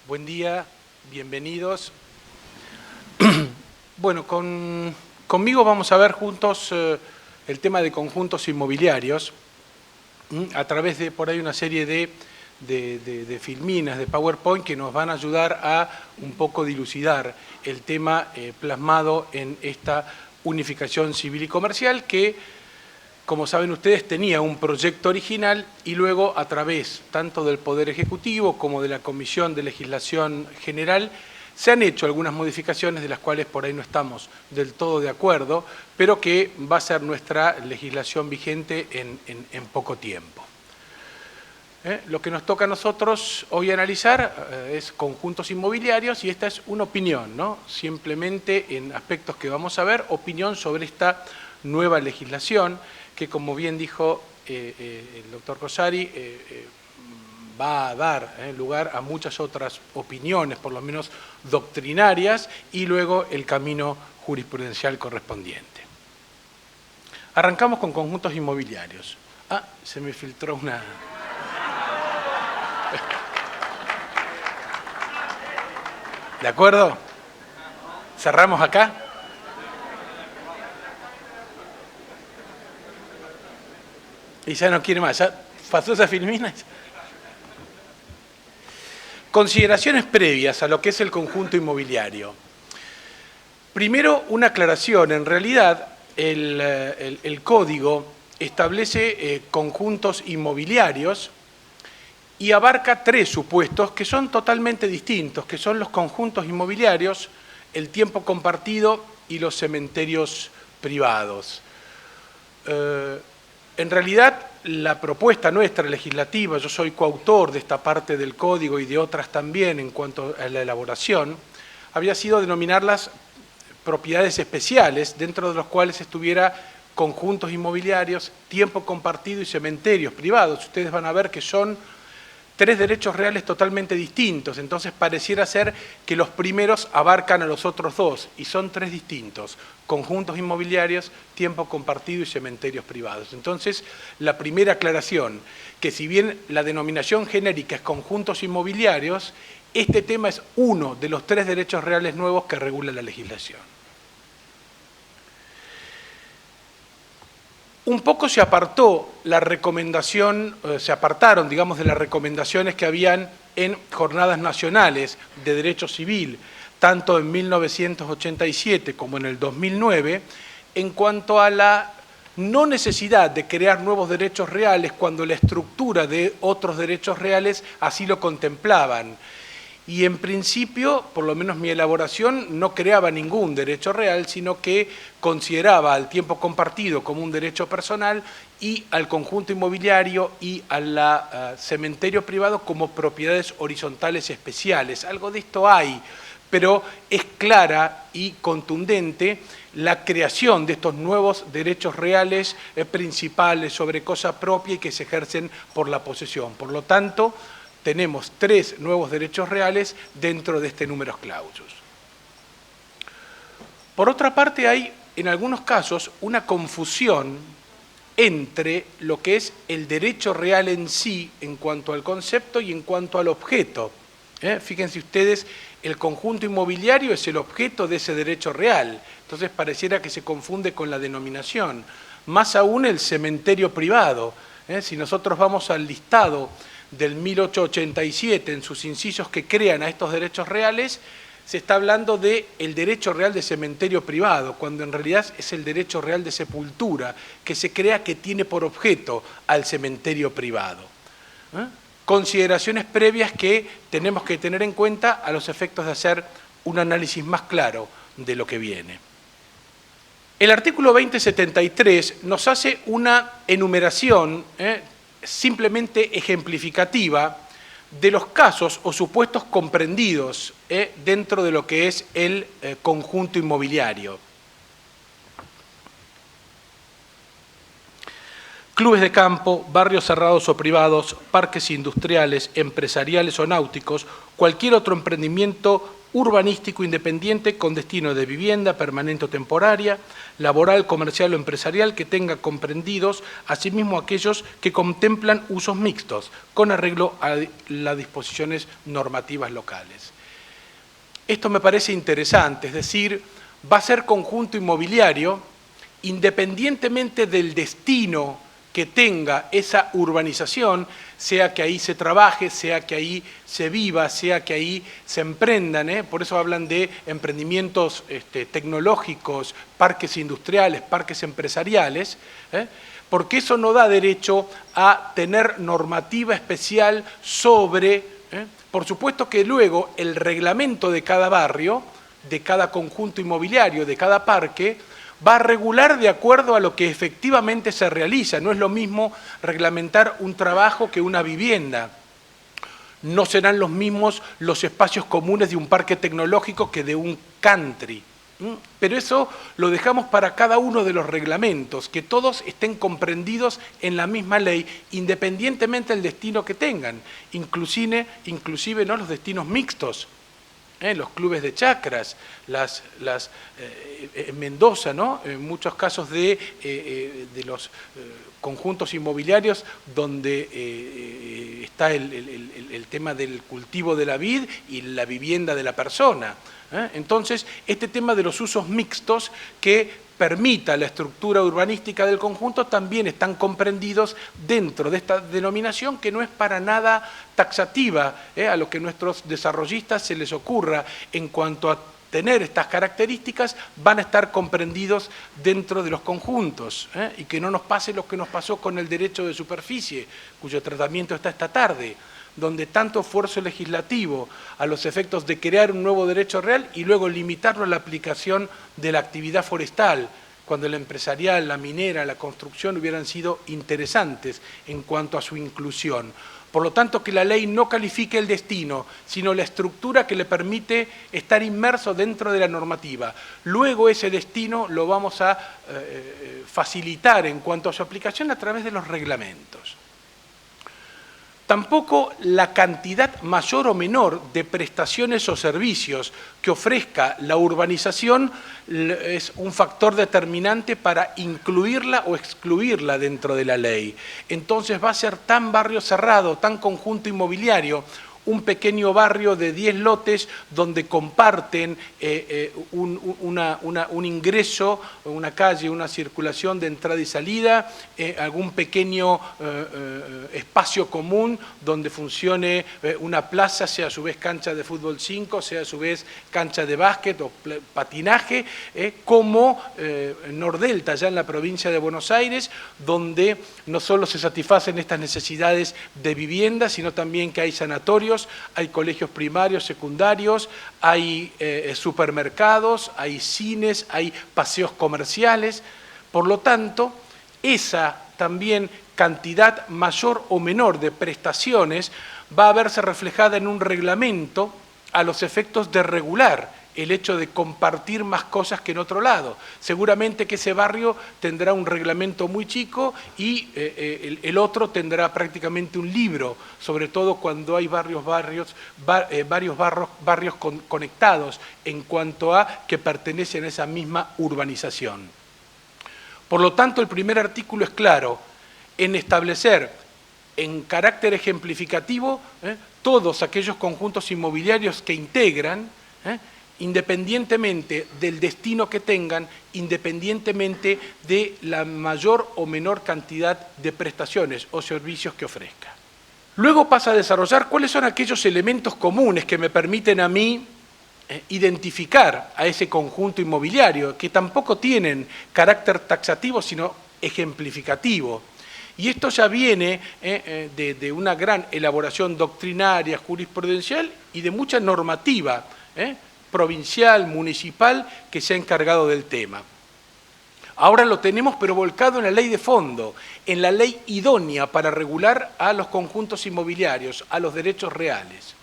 Buen día, bienvenidos. Bueno, conmigo vamos a ver juntos el tema de conjuntos inmobiliarios a través de por ahí una serie de filminas, de PowerPoint que nos van a ayudar a un poco dilucidar el tema plasmado en esta unificación civil y comercial que, como saben ustedes, tenía un proyecto original y luego a través tanto del Poder Ejecutivo como de la Comisión de Legislación General se han hecho algunas modificaciones de las cuales por ahí no estamos del todo de acuerdo, pero que va a ser nuestra legislación vigente en poco tiempo. Lo que nos toca a nosotros hoy analizar es conjuntos inmobiliarios y esta es una opinión, ¿no? Simplemente en aspectos que vamos a ver, opinión sobre esta nueva legislación que, como bien dijo el doctor Rosari, va a dar lugar a muchas otras opiniones, por lo menos doctrinarias, y luego el camino jurisprudencial correspondiente. Arrancamos con conjuntos inmobiliarios. Ah, se me filtró una... ¿De acuerdo? ¿Cerramos acá? Y ya no quiere más, ya pasó esa filmina. Consideraciones previas a lo que es el conjunto inmobiliario. Primero, una aclaración. En realidad, el código establece conjuntos inmobiliarios y abarca tres supuestos que son totalmente distintos, que son los conjuntos inmobiliarios, el tiempo compartido y los cementerios privados. En realidad, la propuesta nuestra legislativa, yo soy coautor de esta parte del código y de otras también en cuanto a la elaboración, había sido denominarlas propiedades especiales, dentro de los cuales estuviera conjuntos inmobiliarios, tiempo compartido y cementerios privados. Ustedes van a ver que son tres derechos reales totalmente distintos, entonces pareciera ser que los primeros abarcan a los otros dos, y son tres distintos: conjuntos inmobiliarios, tiempo compartido y cementerios privados. Entonces, la primera aclaración, que si bien la denominación genérica es conjuntos inmobiliarios, este tema es uno de los tres derechos reales nuevos que regula la legislación. Un poco se apartó la recomendación, se apartaron, digamos, de las recomendaciones que habían en jornadas nacionales de derecho civil, tanto en 1987 como en el 2009, en cuanto a la no necesidad de crear nuevos derechos reales cuando la estructura de otros derechos reales así lo contemplaban. Y en principio, por lo menos mi elaboración, no creaba ningún derecho real, sino que consideraba al tiempo compartido como un derecho personal y al conjunto inmobiliario y al cementerio privado como propiedades horizontales especiales. Algo de esto hay, pero es clara y contundente la creación de estos nuevos derechos reales principales sobre cosa propia y que se ejercen por la posesión. Por lo tanto, tenemos tres nuevos derechos reales dentro de este numerus clausus. Por otra parte, hay en algunos casos una confusión entre lo que es el derecho real en sí en cuanto al concepto y en cuanto al objeto. Fíjense ustedes, el conjunto inmobiliario es el objeto de ese derecho real, entonces pareciera que se confunde con la denominación. Más aún el cementerio privado. Si nosotros vamos al listado del 1887, en sus incisos que crean a estos derechos reales, se está hablando del derecho real de cementerio privado, cuando en realidad es el derecho real de sepultura, que se crea que tiene por objeto al cementerio privado. Consideraciones previas que tenemos que tener en cuenta a los efectos de hacer un análisis más claro de lo que viene. El artículo 2073 nos hace una enumeración simplemente ejemplificativa de los casos o supuestos comprendidos dentro de lo que es el conjunto inmobiliario. Clubes de campo, barrios cerrados o privados, parques industriales, empresariales o náuticos, cualquier otro emprendimiento urbanístico independiente con destino de vivienda permanente o temporaria, laboral, comercial o empresarial que tenga comprendidos asimismo aquellos que contemplan usos mixtos con arreglo a las disposiciones normativas locales. Esto me parece interesante, es decir, va a ser conjunto inmobiliario independientemente del destino que tenga esa urbanización, sea que ahí se trabaje, sea que ahí se viva, sea que ahí se emprendan, por eso hablan de emprendimientos tecnológicos, parques industriales, parques empresariales, porque eso no da derecho a tener normativa especial sobre, por supuesto que luego el reglamento de cada barrio, de cada conjunto inmobiliario, de cada parque, va a regular de acuerdo a lo que efectivamente se realiza. No es lo mismo reglamentar un trabajo que una vivienda. No serán los mismos los espacios comunes de un parque tecnológico que de un country. Pero eso lo dejamos para cada uno de los reglamentos, que todos estén comprendidos en la misma ley, independientemente del destino que tengan, inclusive ¿no? Los destinos mixtos. Los clubes de chacras, en Mendoza, ¿no? En muchos casos de los conjuntos inmobiliarios donde está el tema del cultivo de la vid y la vivienda de la persona. Entonces, este tema de los usos mixtos que permita la estructura urbanística del conjunto también están comprendidos dentro de esta denominación que no es para nada taxativa a lo que nuestros desarrollistas se les ocurra en cuanto a tener estas características, van a estar comprendidos dentro de los conjuntos y que no nos pase lo que nos pasó con el derecho de superficie, cuyo tratamiento está esta tarde, donde tanto esfuerzo legislativo a los efectos de crear un nuevo derecho real y luego limitarlo a la aplicación de la actividad forestal, cuando la empresarial, la minera, la construcción hubieran sido interesantes en cuanto a su inclusión. Por lo tanto, que la ley no califique el destino, sino la estructura que le permite estar inmerso dentro de la normativa. Luego ese destino lo vamos a facilitar en cuanto a su aplicación a través de los reglamentos. Tampoco la cantidad mayor o menor de prestaciones o servicios que ofrezca la urbanización es un factor determinante para incluirla o excluirla dentro de la ley. Entonces va a ser tan barrio cerrado, tan conjunto inmobiliario, un pequeño barrio de 10 lotes donde comparten un ingreso, una calle, una circulación de entrada y salida, algún pequeño espacio común donde funcione una plaza, sea a su vez cancha de fútbol 5, sea a su vez cancha de básquet o patinaje, como Nordelta, ya en la provincia de Buenos Aires, donde no solo se satisfacen estas necesidades de vivienda, sino también que hay sanatorios, hay colegios primarios, secundarios, hay supermercados, hay cines, hay paseos comerciales. Por lo tanto, esa también cantidad mayor o menor de prestaciones va a verse reflejada en un reglamento a los efectos de regular el hecho de compartir más cosas que en otro lado. Seguramente que ese barrio tendrá un reglamento muy chico y el otro tendrá prácticamente un libro, sobre todo cuando hay varios barrios conectados en cuanto a que pertenecen a esa misma urbanización. Por lo tanto, el primer artículo es claro en establecer en carácter ejemplificativo todos aquellos conjuntos inmobiliarios que integran, independientemente del destino que tengan, independientemente de la mayor o menor cantidad de prestaciones o servicios que ofrezca. Luego pasa a desarrollar cuáles son aquellos elementos comunes que me permiten a mí identificar a ese conjunto inmobiliario, que tampoco tienen carácter taxativo, sino ejemplificativo. Y esto ya viene de una gran elaboración doctrinaria, jurisprudencial y de mucha normativa, provincial, municipal, que se ha encargado del tema. Ahora lo tenemos, pero volcado en la ley de fondo, en la ley idónea para regular a los conjuntos inmobiliarios, a los derechos reales.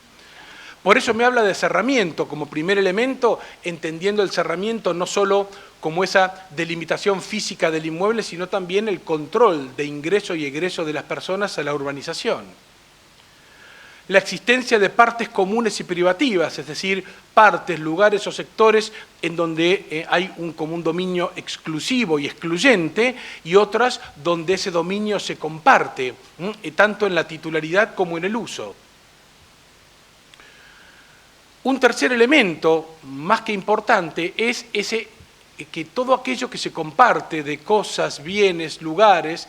Por eso me habla de cerramiento como primer elemento, entendiendo el cerramiento no solo como esa delimitación física del inmueble, sino también el control de ingreso y egreso de las personas a la urbanización. la existencia de partes comunes y privativas, es decir, partes, lugares o sectores en donde hay un común dominio exclusivo y excluyente y otras donde ese dominio se comparte, tanto en la titularidad como en el uso. Un tercer elemento, más que importante, es que todo aquello que se comparte de cosas, bienes, lugares,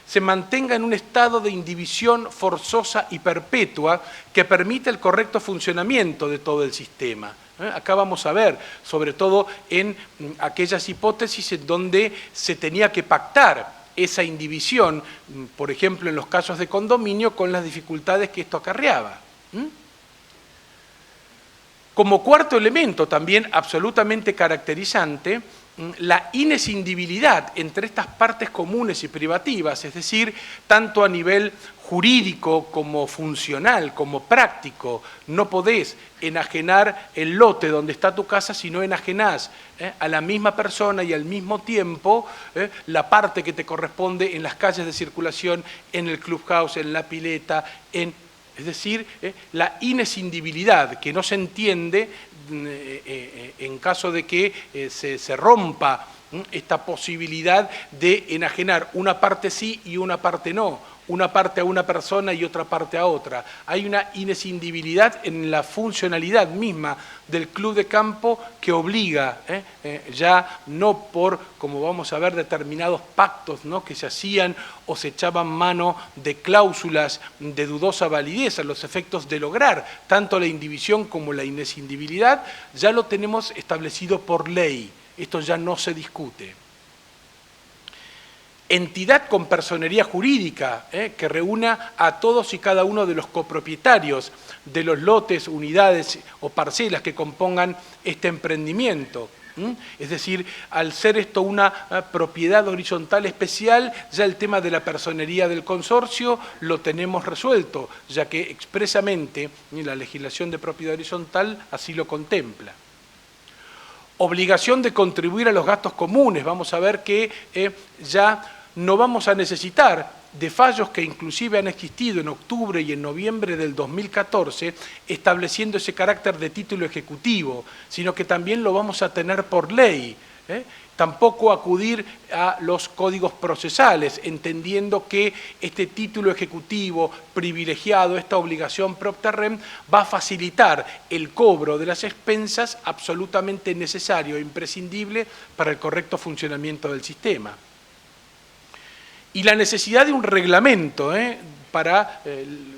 se mantenga en un estado de indivisión forzosa y perpetua que permite el correcto funcionamiento de todo el sistema. Acá vamos a ver, sobre todo en aquellas hipótesis en donde se tenía que pactar esa indivisión, por ejemplo en los casos de condominio, con las dificultades que esto acarreaba. Como cuarto elemento, también absolutamente caracterizante, la inescindibilidad entre estas partes comunes y privativas, es decir, tanto a nivel jurídico como funcional, como práctico. No podés enajenar el lote donde está tu casa si no enajenás a la misma persona y al mismo tiempo la parte que te corresponde en las calles de circulación, en el clubhouse, en la pileta, es decir, la inescindibilidad que no se entiende en caso de que se rompa esta posibilidad de enajenar una parte sí y una parte no, una parte a una persona y otra parte a otra. Hay una inescindibilidad en la funcionalidad misma del club de campo que obliga, ya no por, como vamos a ver, determinados pactos, ¿no?, que se hacían o se echaban mano de cláusulas de dudosa validez a los efectos de lograr tanto la indivisión como la inescindibilidad, ya lo tenemos establecido por ley. Esto ya no se discute. Entidad con personería jurídica, que reúna a todos y cada uno de los copropietarios de los lotes, unidades o parcelas que compongan este emprendimiento. Es decir, al ser esto una propiedad horizontal especial, ya el tema de la personería del consorcio lo tenemos resuelto, ya que expresamente la legislación de propiedad horizontal así lo contempla. Obligación de contribuir a los gastos comunes. Vamos a ver que ya no vamos a necesitar de fallos que inclusive han existido en octubre y en noviembre del 2014, estableciendo ese carácter de título ejecutivo, sino que también lo vamos a tener por ley. Tampoco acudir a los códigos procesales, entendiendo que este título ejecutivo privilegiado, esta obligación propter rem, va a facilitar el cobro de las expensas absolutamente necesario e imprescindible para el correcto funcionamiento del sistema. Y la necesidad de un reglamento,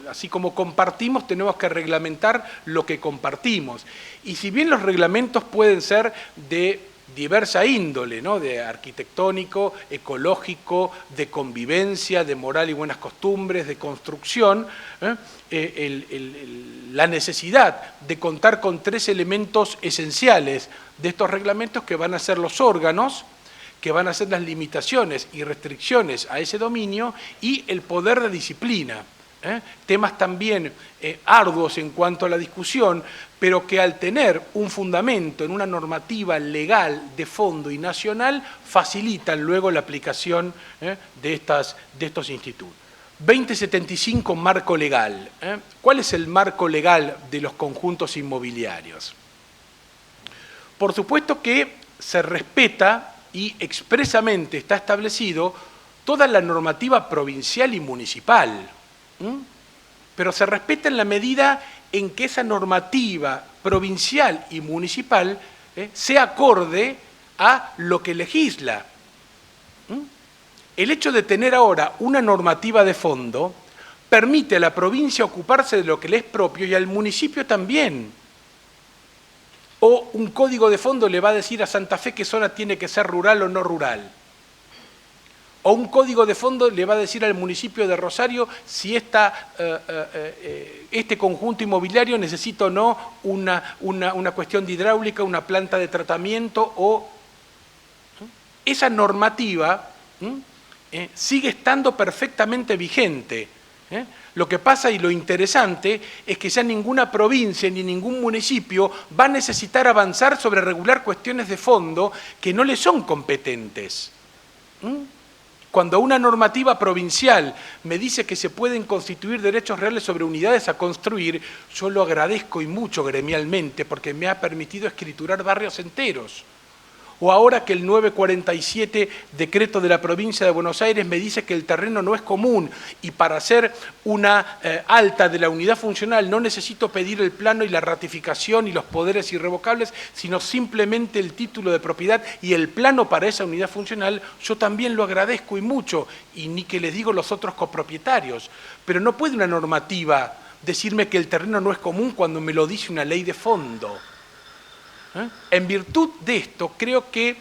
así como compartimos, tenemos que reglamentar lo que compartimos. Y si bien los reglamentos pueden ser de diversa índole, ¿no?, de arquitectónico, ecológico, de convivencia, de moral y buenas costumbres, de construcción, la necesidad de contar con tres elementos esenciales de estos reglamentos que van a ser los órganos, que van a ser las limitaciones y restricciones a ese dominio y el poder de disciplina. Temas también arduos en cuanto a la discusión, pero que al tener un fundamento en una normativa legal de fondo y nacional, facilitan luego la aplicación de estos institutos. 2075, marco legal. ¿Cuál es el marco legal de los conjuntos inmobiliarios? Por supuesto que se respeta y expresamente está establecido toda la normativa provincial y municipal, pero se respeta en la medida en que esa normativa provincial y municipal sea acorde a lo que legisla. El hecho de tener ahora una normativa de fondo permite a la provincia ocuparse de lo que le es propio y al municipio también. O un código de fondo le va a decir a Santa Fe qué zona tiene que ser rural o no rural. O un código de fondo le va a decir al municipio de Rosario si este conjunto inmobiliario necesita o no una cuestión de hidráulica, una planta de tratamiento o... Esa normativa sigue estando perfectamente vigente. Lo que pasa y lo interesante es que ya ninguna provincia ni ningún municipio va a necesitar avanzar sobre regular cuestiones de fondo que no le son competentes. Cuando una normativa provincial me dice que se pueden constituir derechos reales sobre unidades a construir, yo lo agradezco y mucho gremialmente porque me ha permitido escriturar barrios enteros. O ahora que el 947 decreto de la provincia de Buenos Aires me dice que el terreno no es común y para hacer una alta de la unidad funcional no necesito pedir el plano y la ratificación y los poderes irrevocables, sino simplemente el título de propiedad y el plano para esa unidad funcional, yo también lo agradezco y mucho, y ni que les digo los otros copropietarios. Pero no puede una normativa decirme que el terreno no es común cuando me lo dice una ley de fondo. En virtud de esto, creo que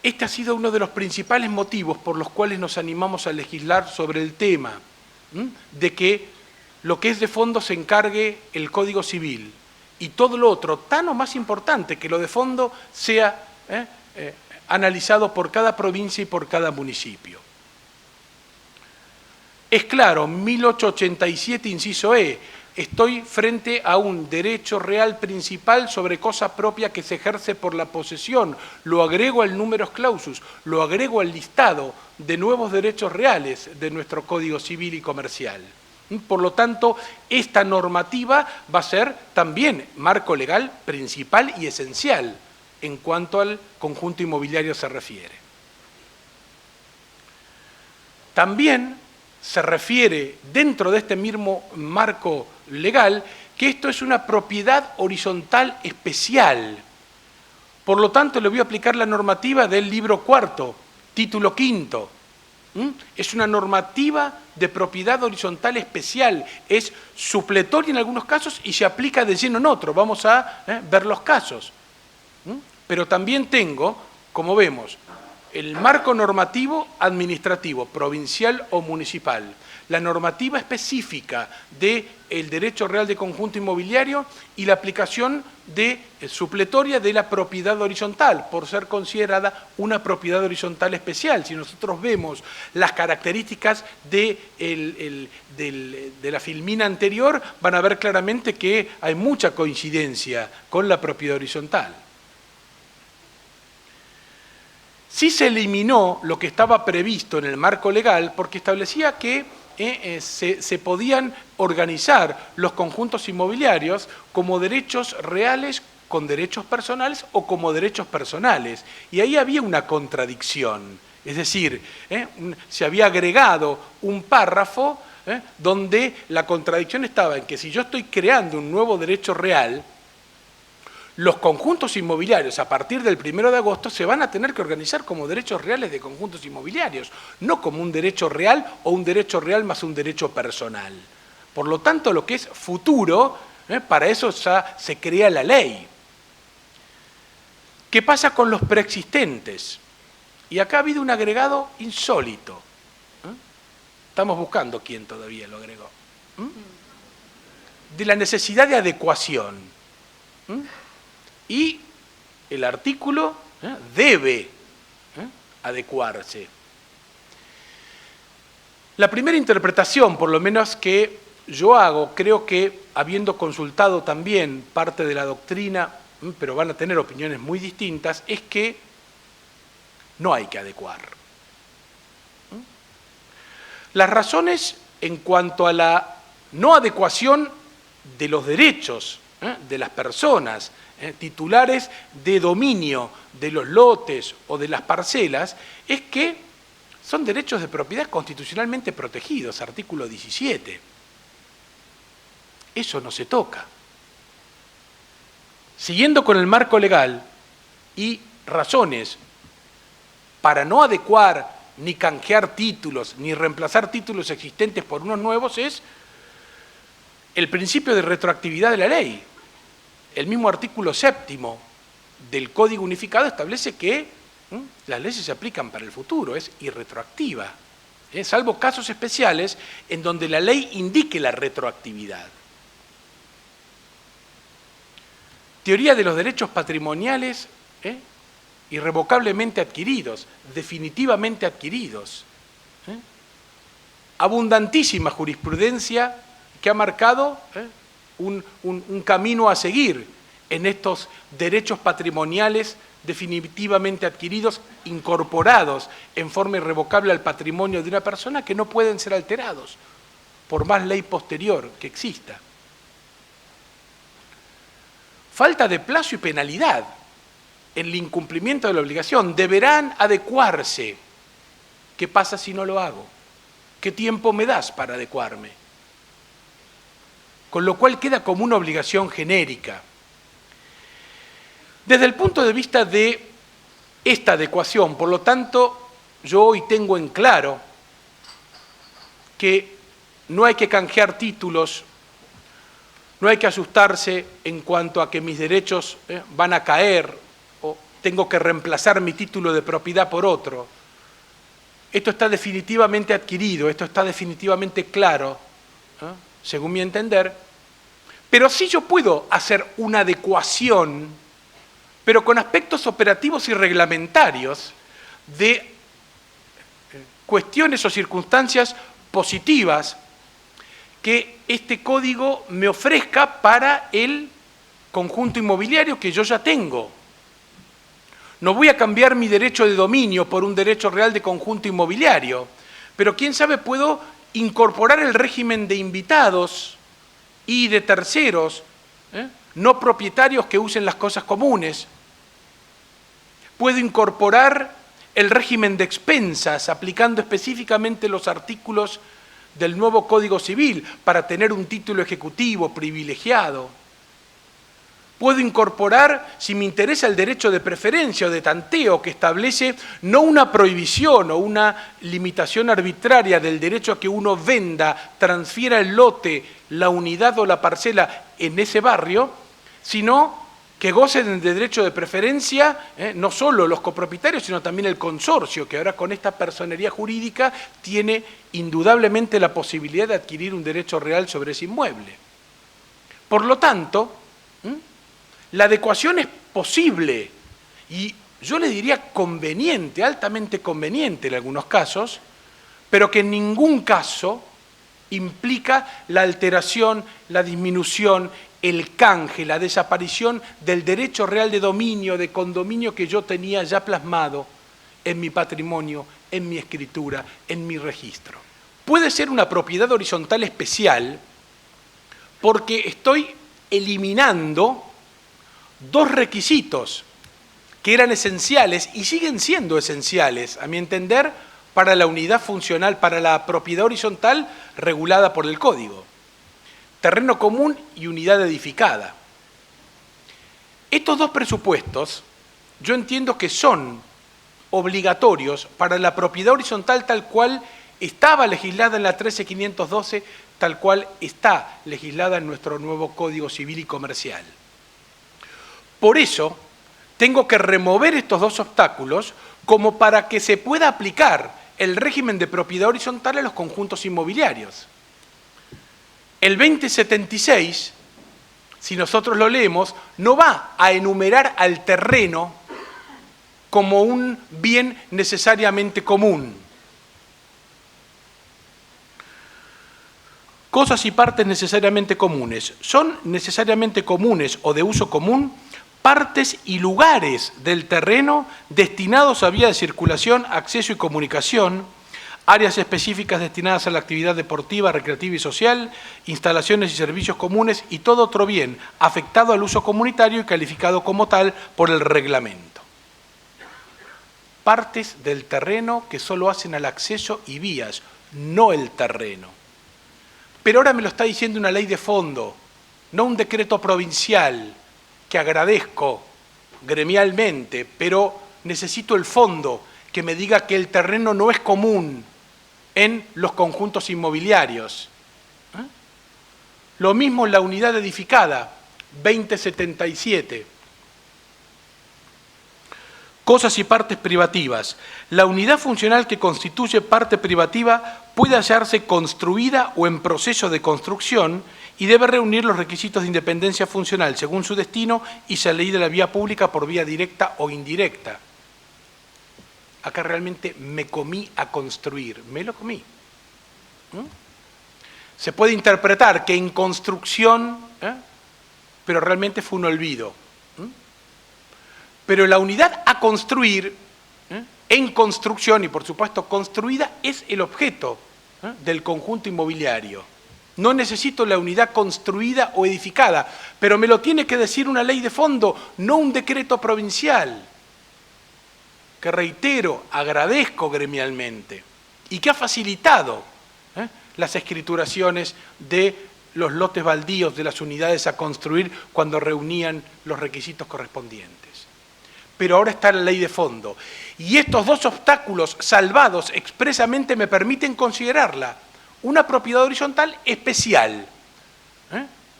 este ha sido uno de los principales motivos por los cuales nos animamos a legislar sobre el tema, de que lo que es de fondo se encargue el Código Civil y todo lo otro, tan o más importante que lo de fondo, sea analizado por cada provincia y por cada municipio. Es claro, 1887, inciso E, estoy frente a un derecho real principal sobre cosa propia que se ejerce por la posesión. Lo agrego al numerus clausus, lo agrego al listado de nuevos derechos reales de nuestro Código Civil y Comercial. Por lo tanto, esta normativa va a ser también marco legal principal y esencial en cuanto al conjunto inmobiliario se refiere. También se refiere dentro de este mismo marco legal que esto es una propiedad horizontal especial. Por lo tanto, le voy a aplicar la normativa del libro cuarto, título quinto. Es una normativa de propiedad horizontal especial, es supletoria en algunos casos y se aplica de lleno en otros. Vamos a ver los casos. Pero también tengo, como vemos, el marco normativo administrativo, provincial o municipal, la normativa específica del derecho real de conjunto inmobiliario y la aplicación supletoria de la propiedad horizontal, por ser considerada una propiedad horizontal especial. Si nosotros vemos las características de la filmina anterior, van a ver claramente que hay mucha coincidencia con la propiedad horizontal. Sí se eliminó lo que estaba previsto en el marco legal porque establecía que se podían organizar los conjuntos inmobiliarios como derechos reales con derechos personales o como derechos personales. Y ahí había una contradicción. Es decir, se había agregado un párrafo donde la contradicción estaba en que si yo estoy creando un nuevo derecho real, los conjuntos inmobiliarios a partir del 1 de agosto se van a tener que organizar como derechos reales de conjuntos inmobiliarios, no como un derecho real o un derecho real más un derecho personal. Por lo tanto, lo que es futuro, para eso ya se crea la ley. ¿Qué pasa con los preexistentes? Y acá ha habido un agregado insólito. Estamos buscando quién todavía lo agregó. De la necesidad de adecuación. Y el artículo debe adecuarse. La primera interpretación, por lo menos que yo hago, creo que habiendo consultado también parte de la doctrina, pero van a tener opiniones muy distintas, es que no hay que adecuar. Las razones en cuanto a la no adecuación de los derechos de las personas titulares de dominio de los lotes o de las parcelas, es que son derechos de propiedad constitucionalmente protegidos, artículo 17. Eso no se toca. Siguiendo con el marco legal y razones para no adecuar ni canjear títulos, ni reemplazar títulos existentes por unos nuevos, es el principio de retroactividad de la ley. El mismo artículo 7º del Código Unificado establece que las leyes se aplican para el futuro, es irretroactiva, salvo casos especiales en donde la ley indique la retroactividad. Teoría de los derechos patrimoniales irrevocablemente adquiridos, definitivamente adquiridos. Abundantísima jurisprudencia que ha marcado un camino a seguir en estos derechos patrimoniales definitivamente adquiridos, incorporados en forma irrevocable al patrimonio de una persona, que no pueden ser alterados por más ley posterior que exista. Falta de plazo y penalidad en el incumplimiento de la obligación. Deberán adecuarse. ¿Qué pasa si no lo hago? ¿Qué tiempo me das para adecuarme? Con lo cual queda como una obligación genérica. Desde el punto de vista de esta adecuación, por lo tanto, yo hoy tengo en claro que no hay que canjear títulos, no hay que asustarse en cuanto a que mis derechos van a caer o tengo que reemplazar mi título de propiedad por otro. Esto está definitivamente adquirido, esto está definitivamente claro, según mi entender, pero sí yo puedo hacer una adecuación, pero con aspectos operativos y reglamentarios de cuestiones o circunstancias positivas que este código me ofrezca para el conjunto inmobiliario que yo ya tengo. No voy a cambiar mi derecho de dominio por un derecho real de conjunto inmobiliario, pero quién sabe, puedo incorporar el régimen de invitados y de terceros, no propietarios que usen las cosas comunes. Puedo incorporar el régimen de expensas, aplicando específicamente los artículos del nuevo Código Civil para tener un título ejecutivo privilegiado. Puedo incorporar, si me interesa, el derecho de preferencia o de tanteo, que establece no una prohibición o una limitación arbitraria del derecho a que uno venda, transfiera el lote, la unidad o la parcela en ese barrio, sino que gocen de derecho de preferencia no solo los copropietarios, sino también el consorcio, que ahora con esta personería jurídica tiene indudablemente la posibilidad de adquirir un derecho real sobre ese inmueble. Por lo tanto, la adecuación es posible y yo le diría conveniente, altamente conveniente en algunos casos, pero que en ningún caso implica la alteración, la disminución, el canje, la desaparición del derecho real de dominio, de condominio que yo tenía ya plasmado en mi patrimonio, en mi escritura, en mi registro. Puede ser una propiedad horizontal especial porque estoy eliminando dos requisitos que eran esenciales y siguen siendo esenciales, a mi entender, para la unidad funcional, para la propiedad horizontal regulada por el Código. Terreno común y unidad edificada. Estos dos presupuestos yo entiendo que son obligatorios para la propiedad horizontal tal cual estaba legislada en la 13.512, tal cual está legislada en nuestro nuevo Código Civil y Comercial. Por eso, tengo que remover estos dos obstáculos como para que se pueda aplicar el régimen de propiedad horizontal a los conjuntos inmobiliarios. El 2076, si nosotros lo leemos, no va a enumerar al terreno como un bien necesariamente común. Cosas y partes necesariamente comunes. Son necesariamente comunes o de uso común partes y lugares del terreno destinados a vía de circulación, acceso y comunicación, áreas específicas destinadas a la actividad deportiva, recreativa y social, instalaciones y servicios comunes y todo otro bien afectado al uso comunitario y calificado como tal por el reglamento. Partes del terreno que solo hacen al acceso y vías, no el terreno. Pero ahora me lo está diciendo una ley de fondo, no un decreto provincial, que agradezco gremialmente, pero necesito el fondo que me diga que el terreno no es común en los conjuntos inmobiliarios. Lo mismo en la unidad edificada, 2077. Cosas y partes privativas. La unidad funcional que constituye parte privativa puede hallarse construida o en proceso de construcción y debe reunir los requisitos de independencia funcional según su destino y salir de la vía pública por vía directa o indirecta. Acá realmente me comí a construir, me lo comí. Se puede interpretar que en construcción pero realmente fue un olvido. Pero la unidad a construir, en construcción y por supuesto construida, es el objeto del conjunto inmobiliario. No necesito la unidad construida o edificada, pero me lo tiene que decir una ley de fondo, no un decreto provincial, que reitero, agradezco gremialmente, y que ha facilitado las escrituraciones de los lotes baldíos de las unidades a construir cuando reunían los requisitos correspondientes. Pero ahora está la ley de fondo. Y estos dos obstáculos salvados expresamente me permiten considerarla una propiedad horizontal especial.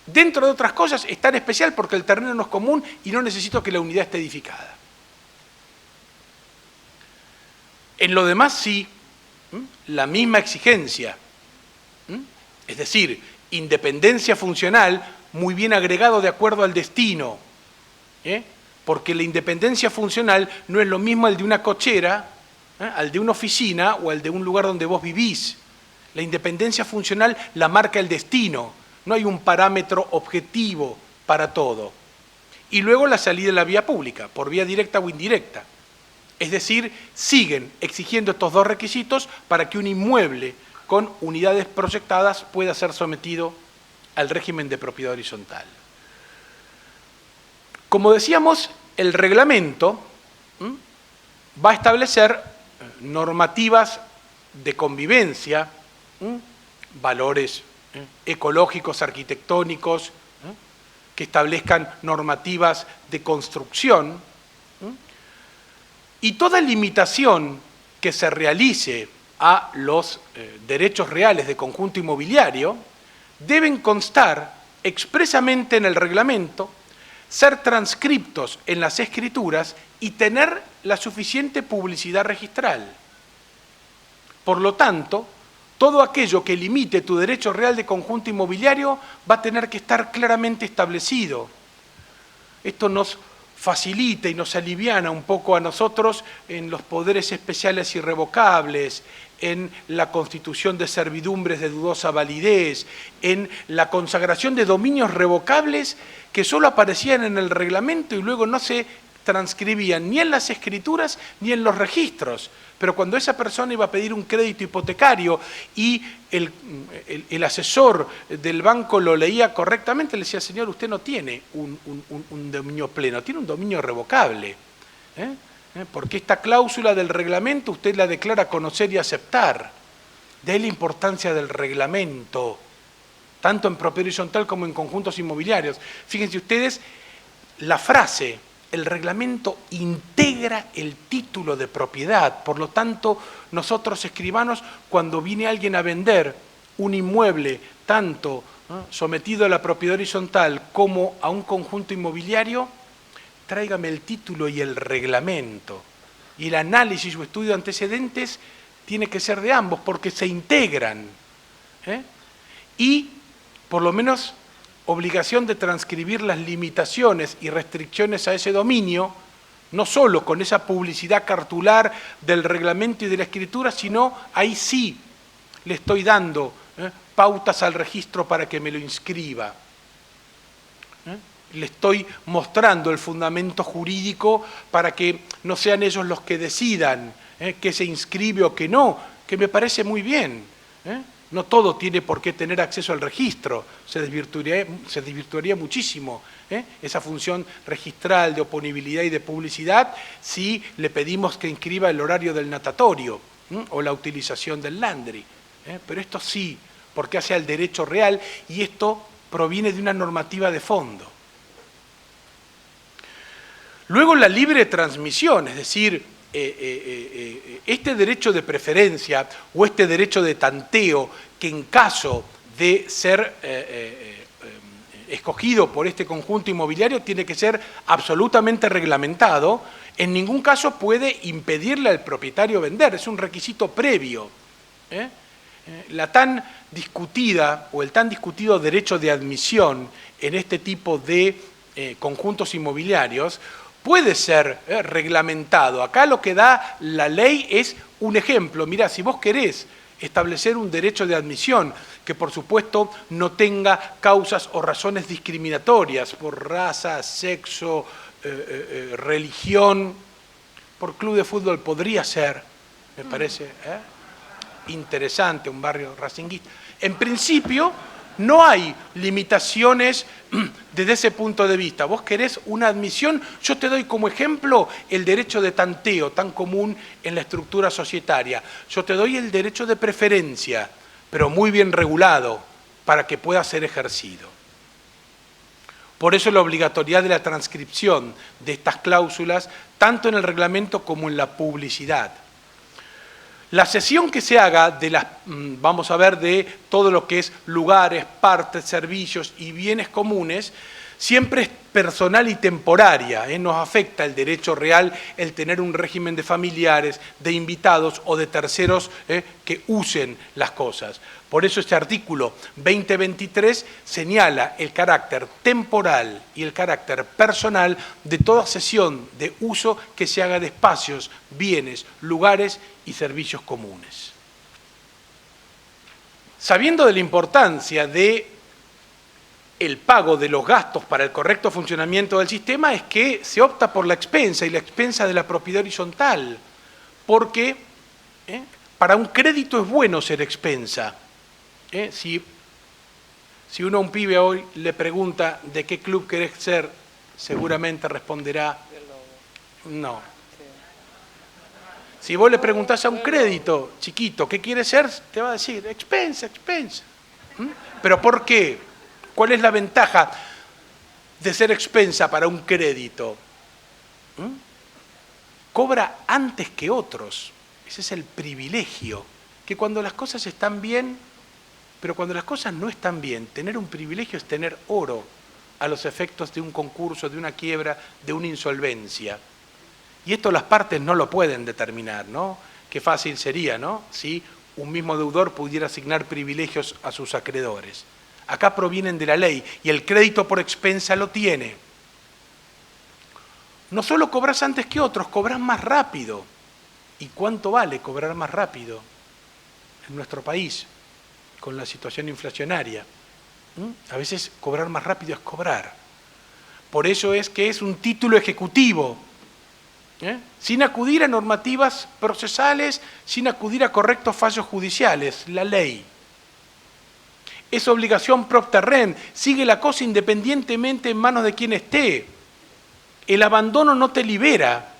Dentro de otras cosas es tan especial porque el terreno no es común y no necesito que la unidad esté edificada. En lo demás sí, la misma exigencia. Es decir, independencia funcional muy bien agregado de acuerdo al destino. Porque la independencia funcional no es lo mismo al de una cochera, al de una oficina o al de un lugar donde vos vivís. La independencia funcional la marca el destino, no hay un parámetro objetivo para todo. Y luego la salida de la vía pública, por vía directa o indirecta. Es decir, siguen exigiendo estos dos requisitos para que un inmueble con unidades proyectadas pueda ser sometido al régimen de propiedad horizontal. Como decíamos, el reglamento va a establecer normativas de convivencia, valores ecológicos, arquitectónicos, que establezcan normativas de construcción, y toda limitación que se realice a los derechos reales de conjunto inmobiliario deben constar expresamente en el reglamento, ser transcriptos en las escrituras y tener la suficiente publicidad registral. Por lo tanto, todo aquello que limite tu derecho real de conjunto inmobiliario va a tener que estar claramente establecido. Esto nos facilita y nos aliviana un poco a nosotros en los poderes especiales irrevocables, en la constitución de servidumbres de dudosa validez, en la consagración de dominios revocables que solo aparecían en el reglamento y luego no se transcribían ni en las escrituras ni en los registros. Pero cuando esa persona iba a pedir un crédito hipotecario y el asesor del banco lo leía correctamente, le decía, señor, usted no tiene un dominio pleno, tiene un dominio revocable. Porque esta cláusula del reglamento usted la declara conocer y aceptar. De ahí la importancia del reglamento, tanto en propiedad horizontal como en conjuntos inmobiliarios. Fíjense ustedes, la frase, el reglamento integra el título de propiedad. Por lo tanto, nosotros escribanos, cuando viene alguien a vender un inmueble, tanto sometido a la propiedad horizontal como a un conjunto inmobiliario, tráigame el título y el reglamento. Y el análisis o estudio de antecedentes tiene que ser de ambos, porque se integran. Y, por lo menos, obligación de transcribir las limitaciones y restricciones a ese dominio, no solo con esa publicidad cartular del reglamento y de la escritura, sino ahí sí le estoy dando pautas al registro para que me lo inscriba. Le estoy mostrando el fundamento jurídico para que no sean ellos los que decidan que se inscribe o que no, que me parece muy bien. No todo tiene por qué tener acceso al registro, se desvirtuaría muchísimo esa función registral de oponibilidad y de publicidad si le pedimos que inscriba el horario del natatorio o la utilización del landry. Pero esto sí, porque hace al derecho real y esto proviene de una normativa de fondo. Luego la libre transmisión, es decir, este derecho de preferencia o este derecho de tanteo que en caso de ser escogido por este conjunto inmobiliario tiene que ser absolutamente reglamentado, en ningún caso puede impedirle al propietario vender, es un requisito previo. La tan discutida o el tan discutido derecho de admisión en este tipo de conjuntos inmobiliarios puede ser reglamentado. Acá lo que da la ley es un ejemplo. Mirá, si vos querés establecer un derecho de admisión que por supuesto no tenga causas o razones discriminatorias por raza, sexo, religión. Por club de fútbol podría ser, me parece interesante, un barrio racinguista. En principio no hay limitaciones desde ese punto de vista. Vos querés una admisión, yo te doy como ejemplo el derecho de tanteo, tan común en la estructura societaria. Yo te doy el derecho de preferencia, pero muy bien regulado, para que pueda ser ejercido. Por eso la obligatoriedad de la transcripción de estas cláusulas, tanto en el reglamento como en la publicidad. La cesión que se haga de las, vamos a ver, de todo lo que es lugares, partes, servicios y bienes comunes, siempre es personal y temporaria, nos afecta el derecho real el tener un régimen de familiares, de invitados o de terceros que usen las cosas. Por eso este artículo 2023 señala el carácter temporal y el carácter personal de toda cesión de uso que se haga de espacios, bienes, lugares y servicios comunes. Sabiendo de la importancia de el pago de los gastos para el correcto funcionamiento del sistema, es que se opta por la expensa y la expensa de la propiedad horizontal, porque para un crédito es bueno ser expensa. Si uno a un pibe hoy le pregunta de qué club querés ser, seguramente responderá no. Si vos le preguntás a un crédito chiquito qué quiere ser, te va a decir expensa, expensa. ¿Pero por qué? ¿Cuál es la ventaja de ser expensa para un crédito? Cobra antes que otros. Ese es el privilegio. Que cuando las cosas están bien, pero cuando las cosas no están bien, tener un privilegio es tener oro a los efectos de un concurso, de una quiebra, de una insolvencia. Y esto las partes no lo pueden determinar, ¿no? Qué fácil sería, ¿no? Si un mismo deudor pudiera asignar privilegios a sus acreedores. Acá provienen de la ley y el crédito por expensa lo tiene. No solo cobras antes que otros, cobras más rápido. ¿Y cuánto vale cobrar más rápido en nuestro país con la situación inflacionaria? A veces cobrar más rápido es cobrar. Por eso es que es un título ejecutivo, sin acudir a normativas procesales, sin acudir a correctos fallos judiciales, la ley. Es obligación propter rem, sigue la cosa independientemente en manos de quien esté. El abandono no te libera.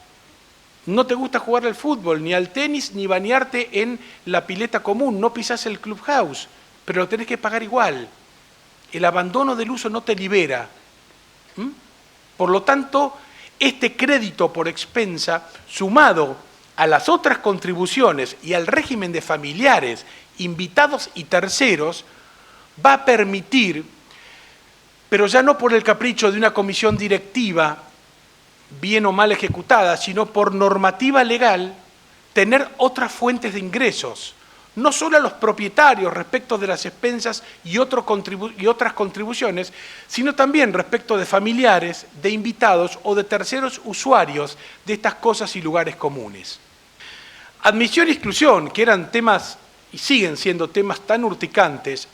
No te gusta jugar al fútbol, ni al tenis, ni bañarte en la pileta común, no pisás el clubhouse, pero lo tenés que pagar igual. El abandono del uso no te libera. Por lo tanto, este crédito por expensa, sumado a las otras contribuciones y al régimen de familiares, invitados y terceros, va a permitir, pero ya no por el capricho de una comisión directiva, bien o mal ejecutada, sino por normativa legal, tener otras fuentes de ingresos, no solo a los propietarios respecto de las expensas y otras contribuciones, sino también respecto de familiares, de invitados o de terceros usuarios de estas cosas y lugares comunes. Admisión y exclusión, que eran temas y siguen siendo temas tan urticantes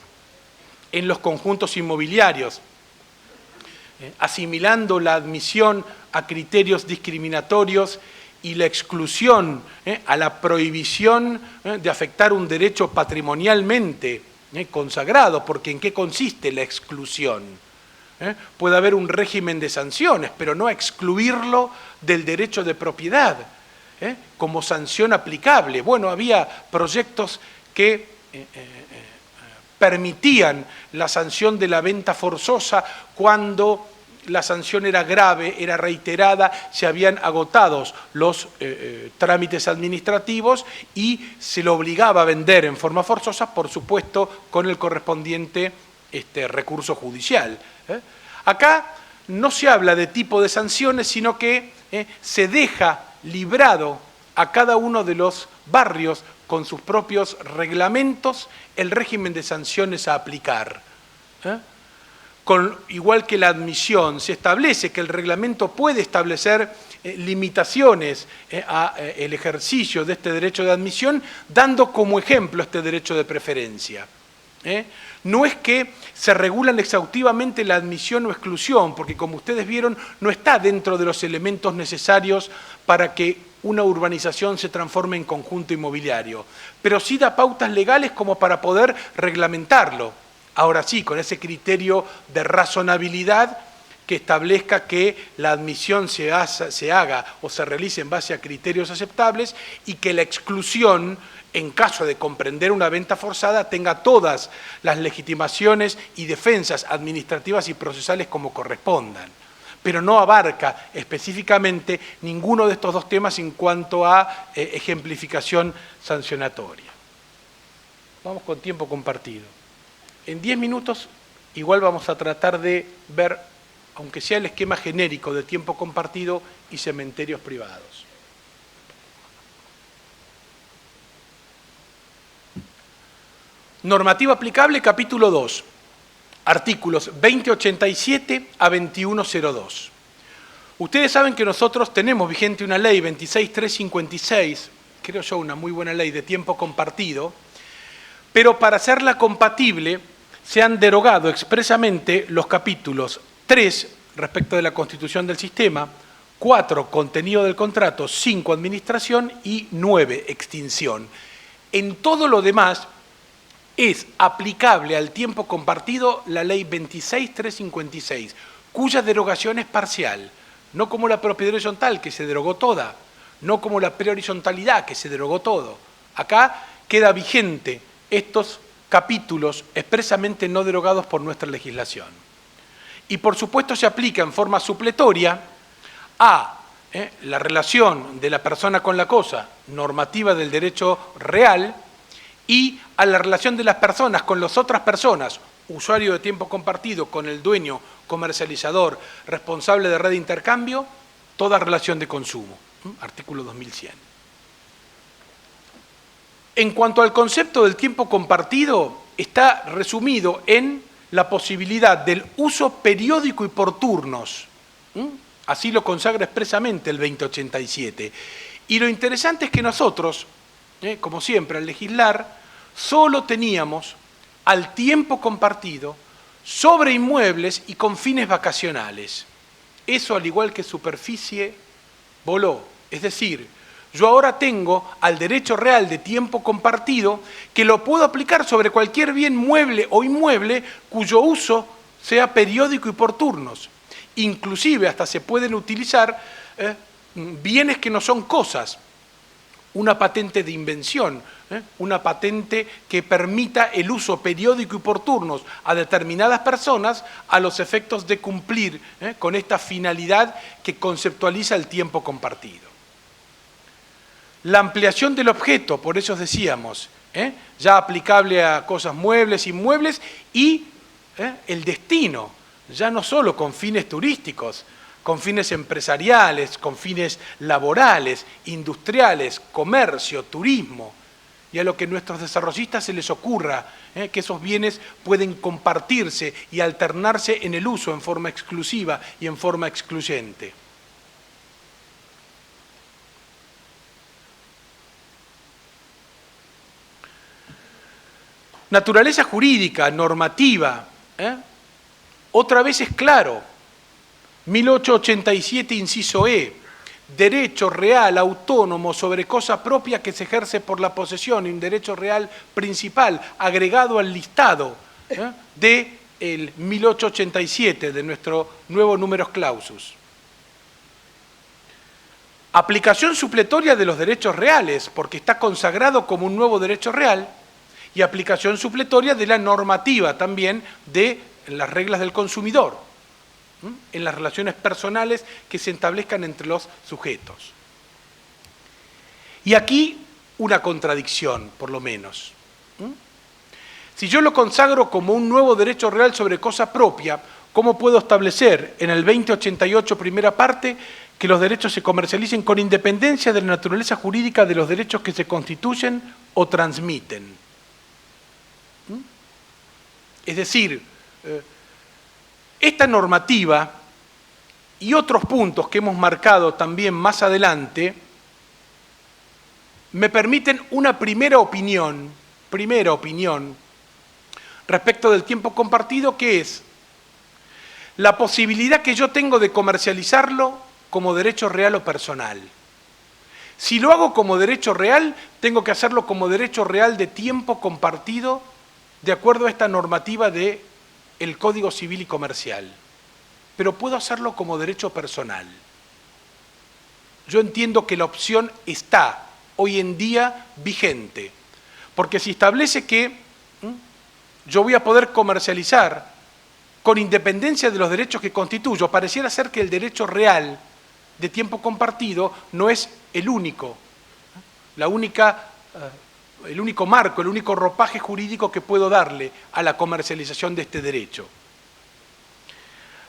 en los conjuntos inmobiliarios, asimilando la admisión a criterios discriminatorios y la exclusión a la prohibición de afectar un derecho patrimonialmente consagrado, porque ¿en qué consiste la exclusión? Puede haber un régimen de sanciones, pero no excluirlo del derecho de propiedad como sanción aplicable. Bueno, había proyectos que permitían la sanción de la venta forzosa cuando la sanción era grave, era reiterada, se habían agotado los trámites administrativos y se lo obligaba a vender en forma forzosa, por supuesto, con el correspondiente recurso judicial. Acá no se habla de tipo de sanciones, sino que se deja librado a cada uno de los barrios con sus propios reglamentos el régimen de sanciones a aplicar. igual que la admisión, se establece que el reglamento puede establecer limitaciones al ejercicio de este derecho de admisión, dando como ejemplo este derecho de preferencia. No es que se regulan exhaustivamente la admisión o exclusión, porque como ustedes vieron, no está dentro de los elementos necesarios para que una urbanización se transforme en conjunto inmobiliario, pero sí da pautas legales como para poder reglamentarlo. Ahora sí, con ese criterio de razonabilidad que establezca que la admisión se haga o se realice en base a criterios aceptables y que la exclusión, en caso de comprender una venta forzada, tenga todas las legitimaciones y defensas administrativas y procesales como correspondan, pero no abarca específicamente ninguno de estos dos temas en cuanto a ejemplificación sancionatoria. Vamos con tiempo compartido. En 10 minutos igual vamos a tratar de ver, aunque sea el esquema genérico de tiempo compartido y cementerios privados. Normativa aplicable, capítulo 2, artículos 2087 a 2102. Ustedes saben que nosotros tenemos vigente una ley 26356, creo yo una muy buena ley de tiempo compartido, pero para hacerla compatible se han derogado expresamente los capítulos 3, respecto de la constitución del sistema, 4, contenido del contrato, 5, administración y 9, extinción. En todo lo demás es aplicable al tiempo compartido la ley 26356, cuya derogación es parcial, no como la propiedad horizontal, que se derogó toda, no como la prehorizontalidad, que se derogó todo. Acá queda vigente estos capítulos expresamente no derogados por nuestra legislación. Y por supuesto se aplica en forma supletoria a la relación de la persona con la cosa, normativa del derecho real, y a la relación de las personas con las otras personas, usuario de tiempo compartido con el dueño, comercializador, responsable de red de intercambio, toda relación de consumo. Artículo 2100. En cuanto al concepto del tiempo compartido, está resumido en la posibilidad del uso periódico y por turnos. Así lo consagra expresamente el 2087. Y lo interesante es que nosotros, como siempre, al legislar, solo teníamos al tiempo compartido sobre inmuebles y con fines vacacionales. Eso, al igual que superficie, voló. Es decir, yo ahora tengo al derecho real de tiempo compartido que lo puedo aplicar sobre cualquier bien mueble o inmueble cuyo uso sea periódico y por turnos. Inclusive hasta se pueden utilizar bienes que no son cosas. Una patente de invención, una patente que permita el uso periódico y por turnos a determinadas personas a los efectos de cumplir con esta finalidad que conceptualiza el tiempo compartido. La ampliación del objeto, por eso decíamos, ya aplicable a cosas muebles, inmuebles, y el destino, ya no solo con fines turísticos, con fines empresariales, con fines laborales, industriales, comercio, turismo, y a lo que a nuestros desarrollistas se les ocurra, que esos bienes pueden compartirse y alternarse en el uso en forma exclusiva y en forma excluyente. Naturaleza jurídica, normativa, otra vez es claro, 1887, inciso E, derecho real autónomo sobre cosa propia que se ejerce por la posesión, y un derecho real principal agregado al listado del 1887, de nuestro nuevo numerus clausus. Aplicación supletoria de los derechos reales, porque está consagrado como un nuevo derecho real, y aplicación supletoria de la normativa también de las reglas del consumidor, en las relaciones personales que se establezcan entre los sujetos. Y aquí una contradicción, por lo menos. Si yo lo consagro como un nuevo derecho real sobre cosa propia, ¿cómo puedo establecer en el 2088, primera parte, que los derechos se comercialicen con independencia de la naturaleza jurídica de los derechos que se constituyen o transmiten? Es decir, Esta normativa y otros puntos que hemos marcado también más adelante me permiten una primera opinión respecto del tiempo compartido, que es la posibilidad que yo tengo de comercializarlo como derecho real o personal. Si lo hago como derecho real, tengo que hacerlo como derecho real de tiempo compartido de acuerdo a esta normativa del Código Civil y Comercial. Pero puedo hacerlo como derecho personal. Yo entiendo que la opción está hoy en día vigente, porque se establece que yo voy a poder comercializar con independencia de los derechos que constituyo. Pareciera ser que el derecho real de tiempo compartido no es el único, el único marco, el único ropaje jurídico que puedo darle a la comercialización de este derecho.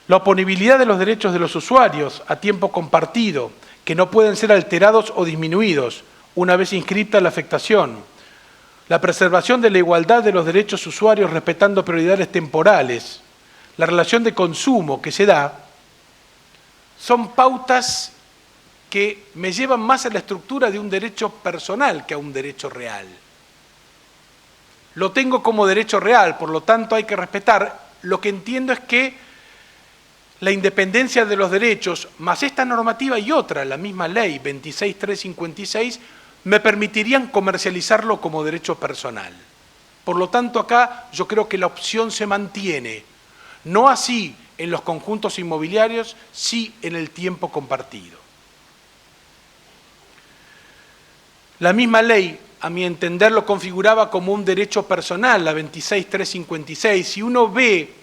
La oponibilidad de los derechos de los usuarios a tiempo compartido, que no pueden ser alterados o disminuidos una vez inscrita la afectación. La preservación de la igualdad de los derechos usuarios respetando prioridades temporales. La relación de consumo que se da, son pautas que me llevan más a la estructura de un derecho personal que a un derecho real. Lo tengo como derecho real, por lo tanto hay que respetar. Lo que entiendo es que la independencia de los derechos, más esta normativa y otra, la misma ley 26.356, me permitirían comercializarlo como derecho personal. Por lo tanto, acá yo creo que la opción se mantiene. No así en los conjuntos inmobiliarios, sí en el tiempo compartido. La misma ley, a mi entender, lo configuraba como un derecho personal, la 26.356. Si uno ve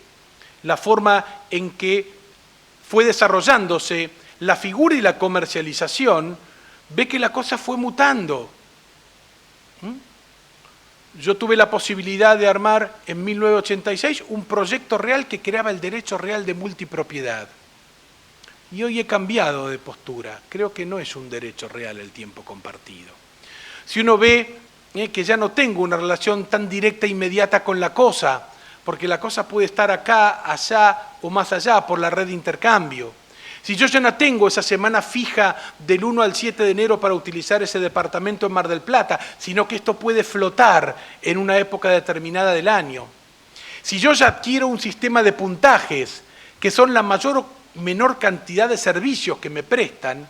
la forma en que fue desarrollándose la figura y la comercialización, ve que la cosa fue mutando. Yo tuve la posibilidad de armar en 1986 un proyecto real que creaba el derecho real de multipropiedad. Y hoy he cambiado de postura. Creo que no es un derecho real el tiempo compartido. Si uno ve que ya no tengo una relación tan directa e inmediata con la cosa, porque la cosa puede estar acá, allá o más allá por la red de intercambio. Si yo ya no tengo esa semana fija del 1 al 7 de enero para utilizar ese departamento en Mar del Plata, sino que esto puede flotar en una época determinada del año. Si yo ya adquiero un sistema de puntajes, que son la mayor o menor cantidad de servicios que me prestan,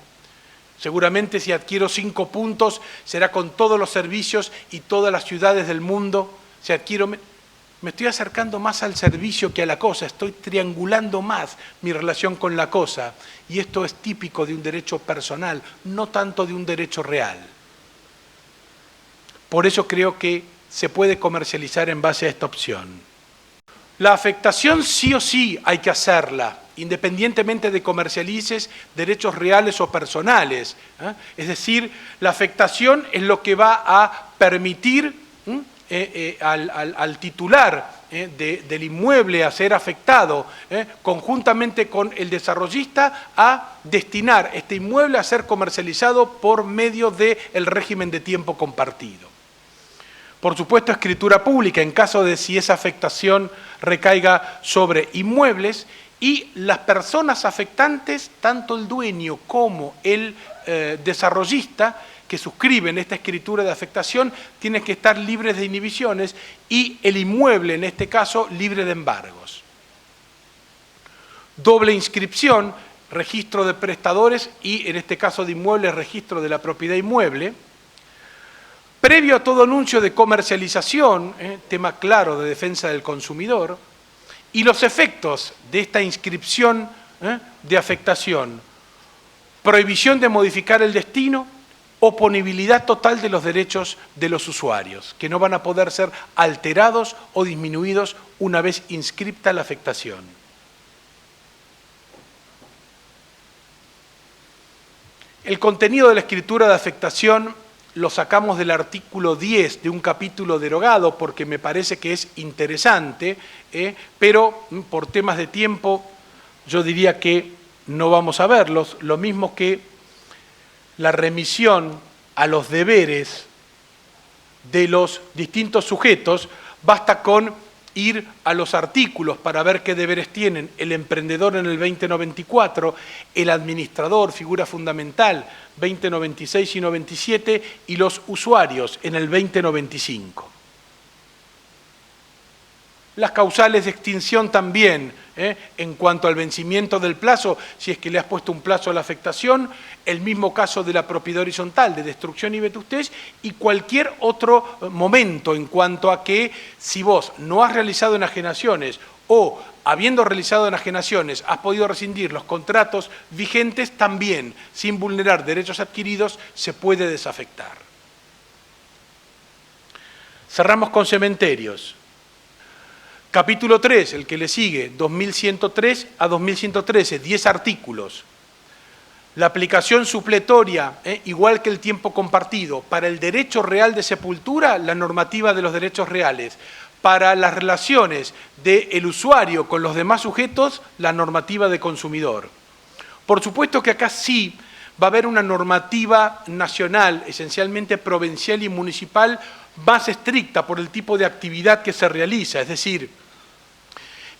seguramente si adquiero 5 puntos será con todos los servicios y todas las ciudades del mundo. Si adquiero, me estoy acercando más al servicio que a la cosa, estoy triangulando más mi relación con la cosa. Y esto es típico de un derecho personal, no tanto de un derecho real. Por eso creo que se puede comercializar en base a esta opción. La afectación sí o sí hay que hacerla, independientemente de comercialices derechos reales o personales. Es decir, la afectación es lo que va a permitir al titular del inmueble a ser afectado, conjuntamente con el desarrollista, a destinar este inmueble a ser comercializado por medio del régimen de tiempo compartido. Por supuesto, escritura pública en caso de si esa afectación recaiga sobre inmuebles, y las personas afectantes, tanto el dueño como el desarrollista, que suscriben esta escritura de afectación, tienen que estar libres de inhibiciones y el inmueble, en este caso, libre de embargos. Doble inscripción, registro de prestadores y, en este caso de inmuebles, registro de la propiedad inmueble. Previo a todo anuncio de comercialización, tema claro de defensa del consumidor, y los efectos de esta inscripción de afectación: prohibición de modificar el destino, oponibilidad total de los derechos de los usuarios, que no van a poder ser alterados o disminuidos una vez inscripta la afectación. El contenido de la escritura de afectación lo sacamos del artículo 10 de un capítulo derogado porque me parece que es interesante, pero por temas de tiempo yo diría que no vamos a verlos, lo mismo que la remisión a los deberes de los distintos sujetos. Basta con ir a los artículos para ver qué deberes tienen el emprendedor en el 2094, el administrador, figura fundamental, 2096 y 97, y los usuarios en el 2095. Las causales de extinción también, en cuanto al vencimiento del plazo, si es que le has puesto un plazo a la afectación, el mismo caso de la propiedad horizontal, de destrucción y vetustez, y cualquier otro momento en cuanto a que si vos no has realizado enajenaciones o habiendo realizado enajenaciones has podido rescindir los contratos vigentes, también, sin vulnerar derechos adquiridos, se puede desafectar. Cerramos con cementerios. Capítulo 3, el que le sigue, 2103 a 2113, 10 artículos. La aplicación supletoria, igual que el tiempo compartido, para el derecho real de sepultura, la normativa de los derechos reales. Para las relaciones del usuario con los demás sujetos, la normativa de consumidor. Por supuesto que acá sí va a haber una normativa nacional, esencialmente provincial y municipal, más estricta por el tipo de actividad que se realiza, es decir,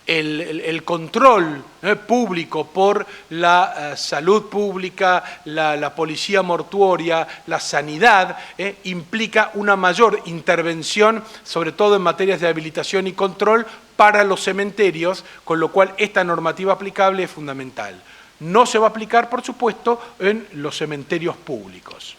el control público por la salud pública, la policía mortuoria, la sanidad, implica una mayor intervención, sobre todo en materias de habilitación y control, para los cementerios, con lo cual esta normativa aplicable es fundamental. No se va a aplicar, por supuesto, en los cementerios públicos.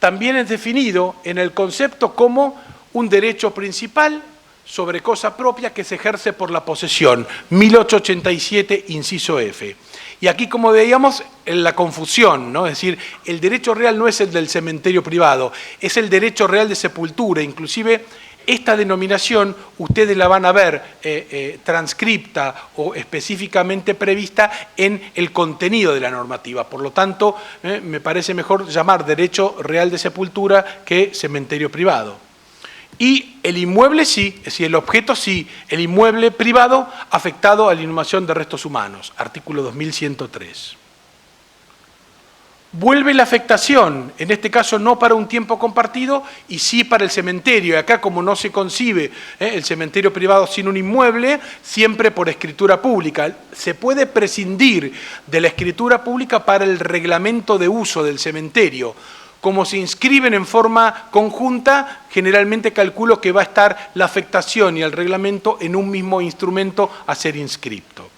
También es definido en el concepto como un derecho principal sobre cosa propia que se ejerce por la posesión, 1887, inciso F. Y aquí, como veíamos, la confusión, ¿no? Es decir, el derecho real no es el del cementerio privado, es el derecho real de sepultura. Inclusive, esta denominación ustedes la van a ver transcripta o específicamente prevista en el contenido de la normativa. Por lo tanto, me parece mejor llamar derecho real de sepultura que cementerio privado. Y el inmueble sí, es decir, el objeto sí, el inmueble privado afectado a la inhumación de restos humanos, artículo 2103. Vuelve la afectación, en este caso no para un tiempo compartido y sí para el cementerio. Y acá, como no se concibe el cementerio privado sin un inmueble, siempre por escritura pública. Se puede prescindir de la escritura pública para el reglamento de uso del cementerio. Como se inscriben en forma conjunta, generalmente calculo que va a estar la afectación y el reglamento en un mismo instrumento a ser inscripto.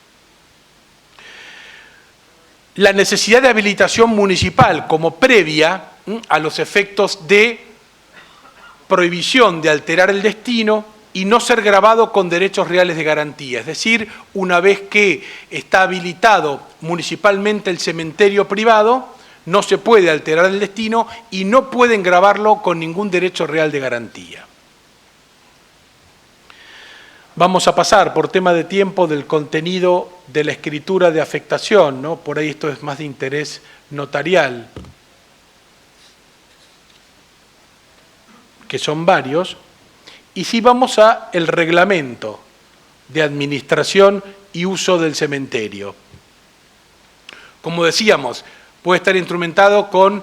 La necesidad de habilitación municipal como previa a los efectos de prohibición de alterar el destino y no ser gravado con derechos reales de garantía. Es decir, una vez que está habilitado municipalmente el cementerio privado, no se puede alterar el destino y no pueden gravarlo con ningún derecho real de garantía. Vamos a pasar, por tema de tiempo, del contenido de la escritura de afectación, ¿no? Por ahí esto es más de interés notarial, que son varios, y sí vamos a el reglamento de administración y uso del cementerio. Como decíamos, puede estar instrumentado con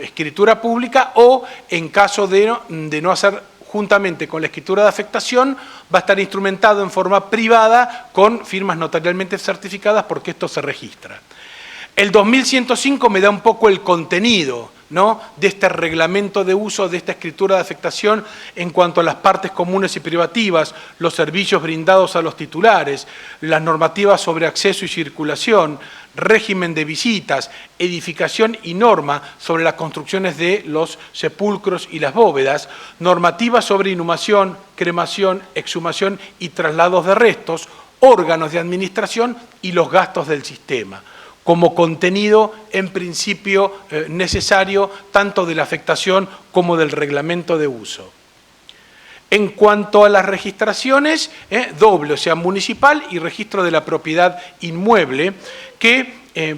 escritura pública o, en caso de no hacer juntamente con la escritura de afectación, va a estar instrumentado en forma privada con firmas notarialmente certificadas porque esto se registra. El 2105 me da un poco el contenido, ¿no?, de este reglamento de uso, de esta escritura de afectación en cuanto a las partes comunes y privativas, los servicios brindados a los titulares, las normativas sobre acceso y circulación, régimen de visitas, edificación y norma sobre las construcciones de los sepulcros y las bóvedas, normativas sobre inhumación, cremación, exhumación y traslados de restos, órganos de administración y los gastos del sistema, como contenido en principio necesario tanto de la afectación como del reglamento de uso. En cuanto a las registraciones, doble, o sea, municipal y registro de la propiedad inmueble, que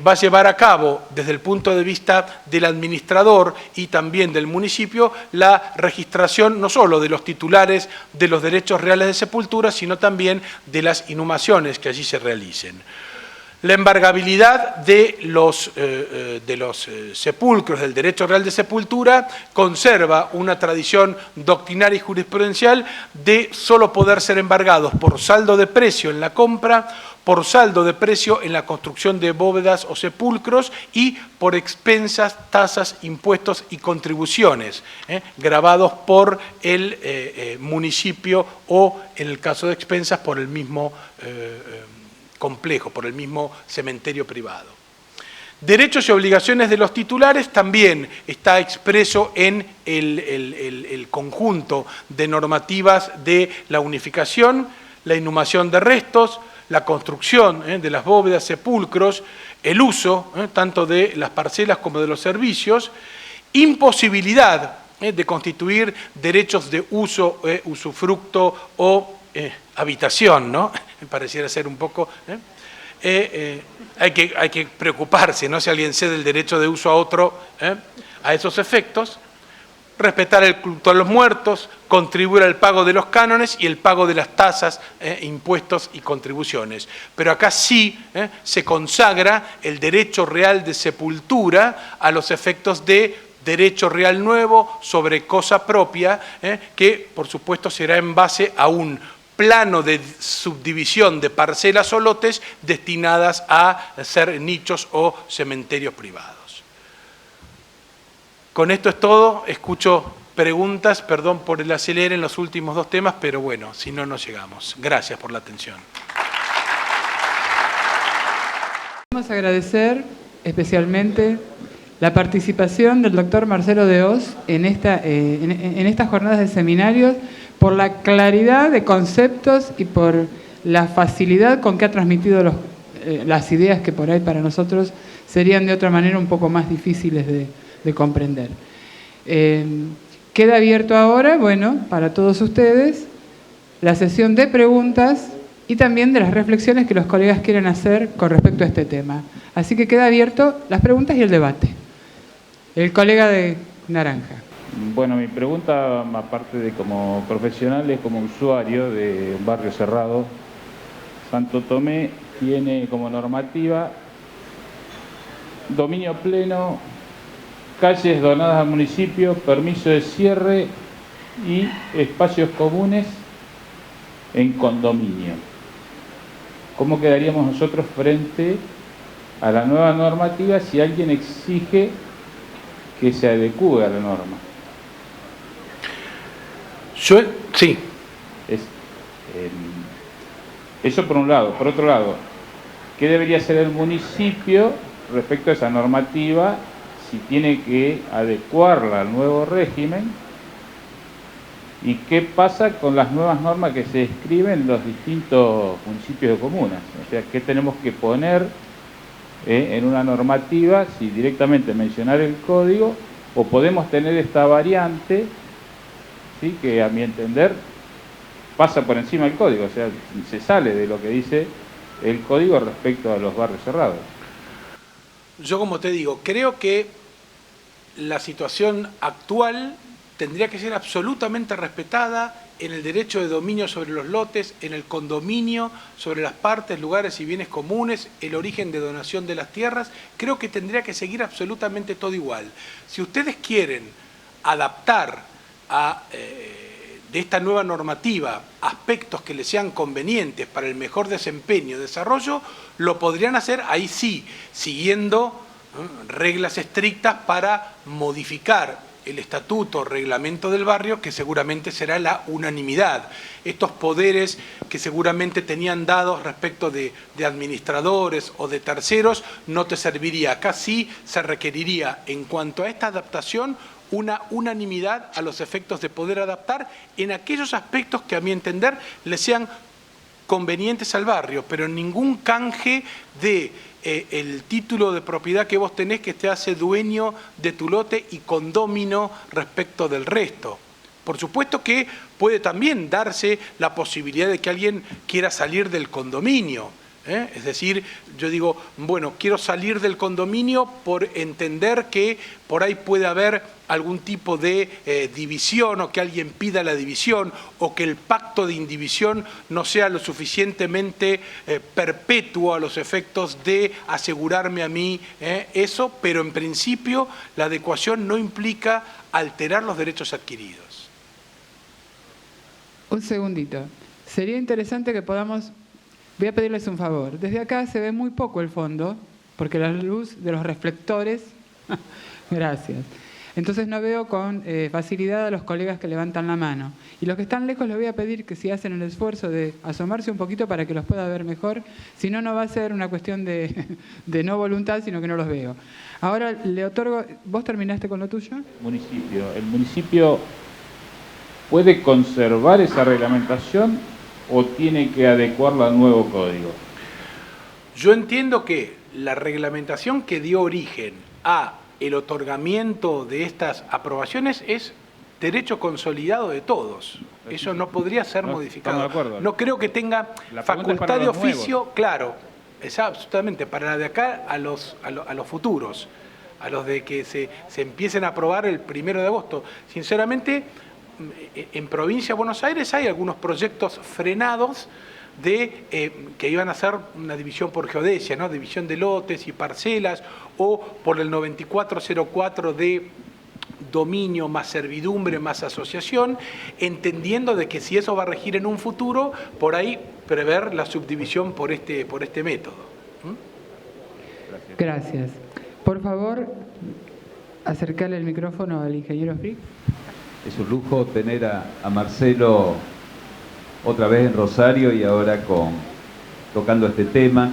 va a llevar a cabo desde el punto de vista del administrador y también del municipio la registración no solo de los titulares de los derechos reales de sepultura, sino también de las inhumaciones que allí se realicen. La embargabilidad de los sepulcros, del derecho real de sepultura, conserva una tradición doctrinaria y jurisprudencial de solo poder ser embargados por saldo de precio en la compra, por saldo de precio en la construcción de bóvedas o sepulcros y por expensas, tasas, impuestos y contribuciones, gravados por el municipio o, en el caso de expensas, por el mismo complejo, por el mismo cementerio privado. Derechos y obligaciones de los titulares también está expreso en el conjunto de normativas de la unificación, la inhumación de restos, la construcción de las bóvedas, sepulcros, el uso tanto de las parcelas como de los servicios, imposibilidad de constituir derechos de uso, usufructo o habitación, ¿no? Pareciera ser un poco... hay que preocuparse, ¿no? Si alguien cede el derecho de uso a otro a esos efectos. Respetar el culto a los muertos, contribuir al pago de los cánones y el pago de las tasas, impuestos y contribuciones. Pero acá sí se consagra el derecho real de sepultura a los efectos de derecho real nuevo sobre cosa propia, que por supuesto será en base a un plano de subdivisión de parcelas o lotes destinadas a ser nichos o cementerios privados. Con esto es todo, escucho preguntas, perdón por el acelere en los últimos dos temas, pero bueno, si no, no llegamos. Gracias por la atención. Queremos agradecer especialmente la participación del doctor Marcelo de Oz en estas jornadas de seminarios, por la claridad de conceptos y por la facilidad con que ha transmitido las ideas que por ahí para nosotros serían de otra manera un poco más difíciles de comprender. Queda abierto ahora, bueno, para todos ustedes, la sesión de preguntas y también de las reflexiones que los colegas quieren hacer con respecto a este tema. Así que queda abierto las preguntas y el debate. El colega de naranja. Bueno, mi pregunta, aparte de como profesional, es como usuario de un barrio cerrado. Santo Tomé tiene como normativa dominio pleno, calles donadas al municipio, permiso de cierre y espacios comunes en condominio. ¿Cómo quedaríamos nosotros frente a la nueva normativa si alguien exige que se adecúe a la norma? Sí. Eso por un lado. Por otro lado, ¿qué debería hacer el municipio respecto a esa normativa si tiene que adecuarla al nuevo régimen? ¿Y qué pasa con las nuevas normas que se escriben en los distintos municipios de comunas? O sea, ¿qué tenemos que poner en una normativa, si directamente mencionar el código, o podemos tener esta variante, ¿sí?, que a mi entender pasa por encima del código, o sea, se sale de lo que dice el código respecto a los barrios cerrados? Yo, como te digo, creo que la situación actual tendría que ser absolutamente respetada en el derecho de dominio sobre los lotes, en el condominio, sobre las partes, lugares y bienes comunes, el origen de donación de las tierras. Creo que tendría que seguir absolutamente todo igual. Si ustedes quieren adaptar de esta nueva normativa aspectos que les sean convenientes para el mejor desempeño y desarrollo, lo podrían hacer ahí sí, siguiendo reglas estrictas para modificar el estatuto o reglamento del barrio, que seguramente será la unanimidad. Estos poderes que seguramente tenían dados respecto de administradores o de terceros no te serviría. Acá sí se requeriría, en cuanto a esta adaptación, una unanimidad a los efectos de poder adaptar en aquellos aspectos que, a mi entender, le sean convenientes al barrio, pero ningún canje de el título de propiedad que vos tenés que te hace dueño de tu lote y condómino respecto del resto. Por supuesto que puede también darse la posibilidad de que alguien quiera salir del condominio, Es decir, yo digo, bueno, quiero salir del condominio por entender que por ahí puede haber algún tipo de división, o que alguien pida la división, o que el pacto de indivisión no sea lo suficientemente perpetuo a los efectos de asegurarme a mí eso, pero en principio la adecuación no implica alterar los derechos adquiridos. Un segundito. Sería interesante que podamos... Voy a pedirles un favor. Desde acá se ve muy poco el fondo, porque la luz de los reflectores... Gracias. Entonces no veo con facilidad a los colegas que levantan la mano. Y los que están lejos les voy a pedir que si hacen el esfuerzo de asomarse un poquito para que los pueda ver mejor, si no, no va a ser una cuestión de no voluntad, sino que no los veo. Ahora le otorgo... ¿Vos terminaste con lo tuyo? ¿El municipio puede conservar esa reglamentación o tiene que adecuarla al nuevo código? Yo entiendo que la reglamentación que dio origen a el otorgamiento de estas aprobaciones es derecho consolidado de todos. Eso no podría ser modificado. Estamos de acuerdo. No creo que tenga facultad de oficio, claro, es absolutamente para la de acá a los futuros, a los de que se empiecen a aprobar el 1 de agosto. Sinceramente, en Provincia de Buenos Aires hay algunos proyectos frenados que iban a hacer una división por geodesia, ¿no? División de lotes y parcelas, o por el 9404 de dominio más servidumbre más asociación, entendiendo de que si eso va a regir en un futuro, por ahí prever la subdivisión por este método. Gracias. Por favor, acercarle el micrófono al ingeniero Frick. Es un lujo tener a Marcelo otra vez en Rosario y ahora tocando este tema.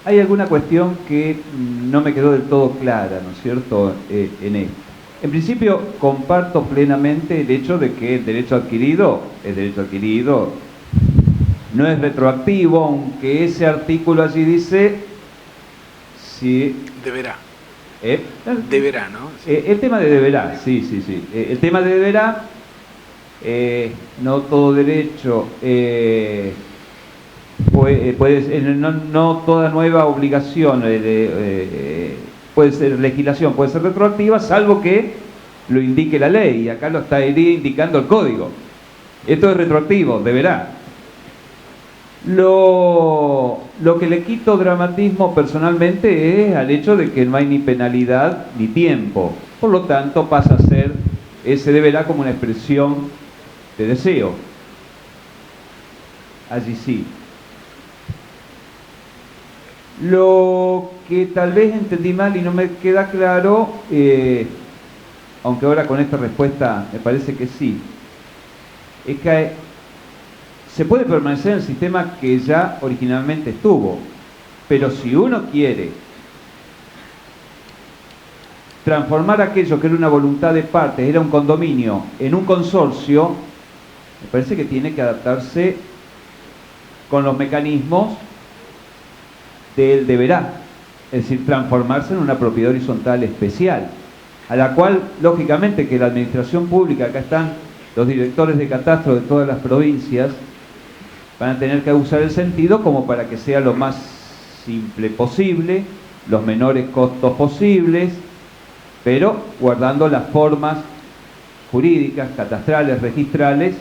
Hay alguna cuestión que no me quedó del todo clara, ¿no es cierto?, en esto. En principio, comparto plenamente el hecho de que el derecho adquirido es derecho adquirido, no es retroactivo, aunque ese artículo allí dice si... Deberá. Deberá, ¿no? Sí. El tema de deberá, sí. El tema de deberá, no todo derecho, no toda nueva obligación puede ser legislación, puede ser retroactiva, salvo que lo indique la ley, y acá lo estaría indicando el código. Esto es retroactivo, deberá. Lo que le quito dramatismo personalmente es al hecho de que no hay ni penalidad ni tiempo. Por lo tanto, pasa a ser ese deberá como una expresión de deseo. Allí sí. Lo que tal vez entendí mal y no me queda claro, aunque ahora con esta respuesta me parece que sí, es que se puede permanecer en el sistema que ya originalmente estuvo, pero si uno quiere transformar aquello que era una voluntad de partes, era un condominio, en un consorcio, me parece que tiene que adaptarse con los mecanismos del deberá, es decir, transformarse en una propiedad horizontal especial, a la cual, lógicamente, que la administración pública, acá están los directores de catastro de todas las provincias, van a tener que usar el sentido como para que sea lo más simple posible, los menores costos posibles, pero guardando las formas jurídicas, catastrales, registrales,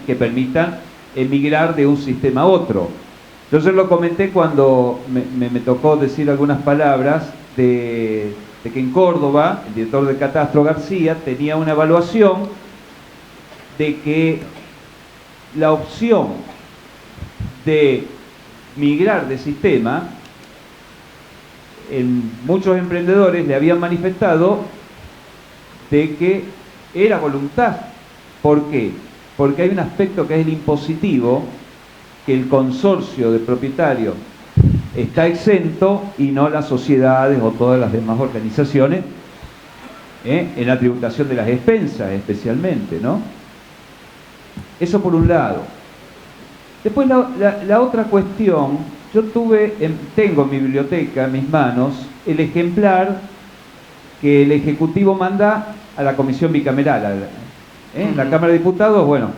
que permitan emigrar de un sistema a otro. Yo se lo comenté cuando me tocó decir algunas palabras de que en Córdoba, el director de catastro García tenía una evaluación de que la opción de migrar de sistema, muchos emprendedores le habían manifestado de que era voluntad. ¿Por qué? Porque hay un aspecto que es el impositivo, que el consorcio de propietarios está exento y no las sociedades o todas las demás organizaciones, en la tributación de las expensas especialmente, ¿no? Eso por un lado. Después la otra cuestión, yo tengo en mi biblioteca, en mis manos, el ejemplar que el Ejecutivo manda a la Comisión Bicameral. En la Cámara de Diputados, bueno,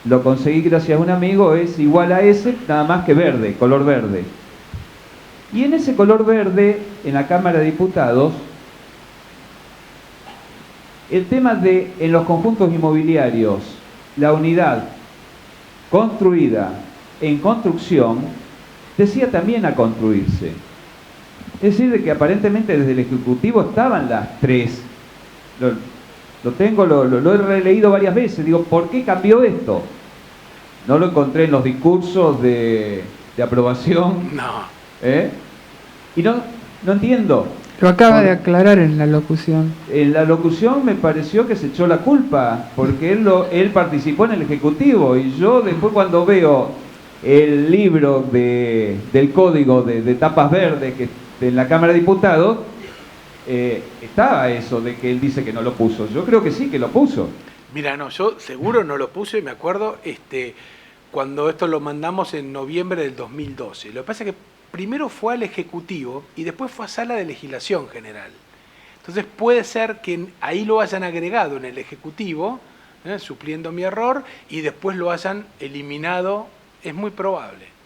lo conseguí gracias a un amigo, es igual a ese, nada más que verde, color verde. Y en ese color verde, en la Cámara de Diputados, el tema de, en los conjuntos inmobiliarios, la unidad construida en construcción, decía también a construirse. Es decir, de que aparentemente desde el Ejecutivo estaban las tres. Lo he releído varias veces. Digo, ¿por qué cambió esto? No lo encontré en los discursos de aprobación. No. Y no entiendo. Lo acaba de aclarar en la locución. En la locución me pareció que se echó la culpa, porque él participó en el Ejecutivo, y yo después cuando veo el libro del código de tapas verdes que en la Cámara de Diputados, estaba eso de que él dice que no lo puso. Yo creo que sí, que lo puso. Mira, no, yo seguro no lo puse, me acuerdo, cuando esto lo mandamos en noviembre del 2012. Lo que pasa es que primero fue al Ejecutivo y después fue a Sala de Legislación General. Entonces puede ser que ahí lo hayan agregado en el Ejecutivo, supliendo mi error, y después lo hayan eliminado. Es muy probable.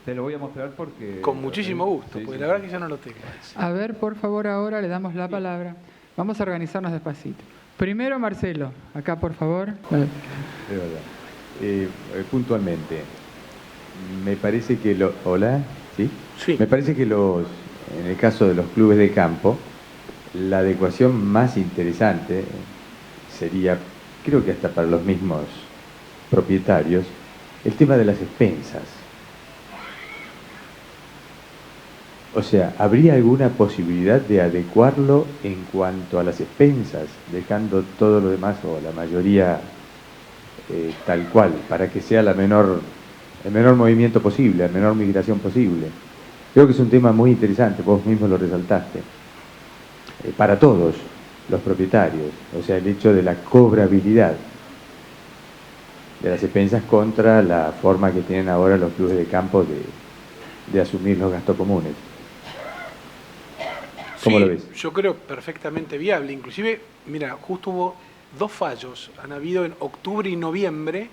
Te lo voy a mostrar porque... Con muchísimo gusto, sí, porque sí. la verdad que yo no lo tengo. A ver, por favor, ahora le damos la palabra. Vamos a organizarnos despacito. Primero, Marcelo. Acá, por favor. De verdad. Puntualmente, me parece que ¿Hola? ¿Sí? Sí. Me parece que en el caso de los clubes de campo, la adecuación más interesante sería, creo que hasta para los mismos propietarios, el tema de las expensas. O sea, ¿habría alguna posibilidad de adecuarlo en cuanto a las expensas, dejando todo lo demás o la mayoría tal cual, para que sea el menor movimiento posible, la menor migración posible? Creo que es un tema muy interesante, vos mismo lo resaltaste, para todos los propietarios, o sea, el hecho de la cobrabilidad de las expensas contra la forma que tienen ahora los clubes de campo de asumir los gastos comunes. ¿Cómo Sí, lo ves? yo creo perfectamente viable. Inclusive, mira, justo hubo 2 fallos, han habido en octubre y noviembre,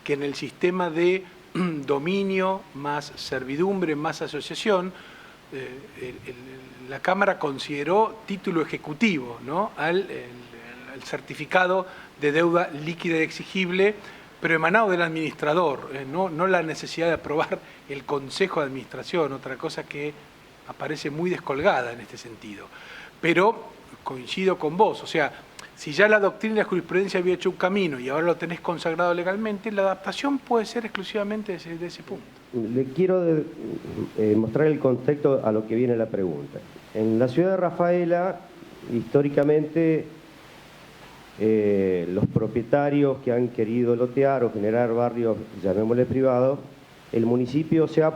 que en el sistema de dominio más servidumbre más asociación, la Cámara consideró título ejecutivo, ¿no?, al certificado de deuda líquida y exigible, pero emanado del administrador, no la necesidad de aprobar el Consejo de Administración, otra cosa que aparece muy descolgada en este sentido. Pero coincido con vos, o sea, si ya la doctrina y la jurisprudencia había hecho un camino y ahora lo tenés consagrado legalmente, la adaptación puede ser exclusivamente de ese punto. Le quiero mostrar el contexto a lo que viene la pregunta. En la ciudad de Rafaela, históricamente, los propietarios que han querido lotear o generar barrios, llamémosle privados, el municipio se ha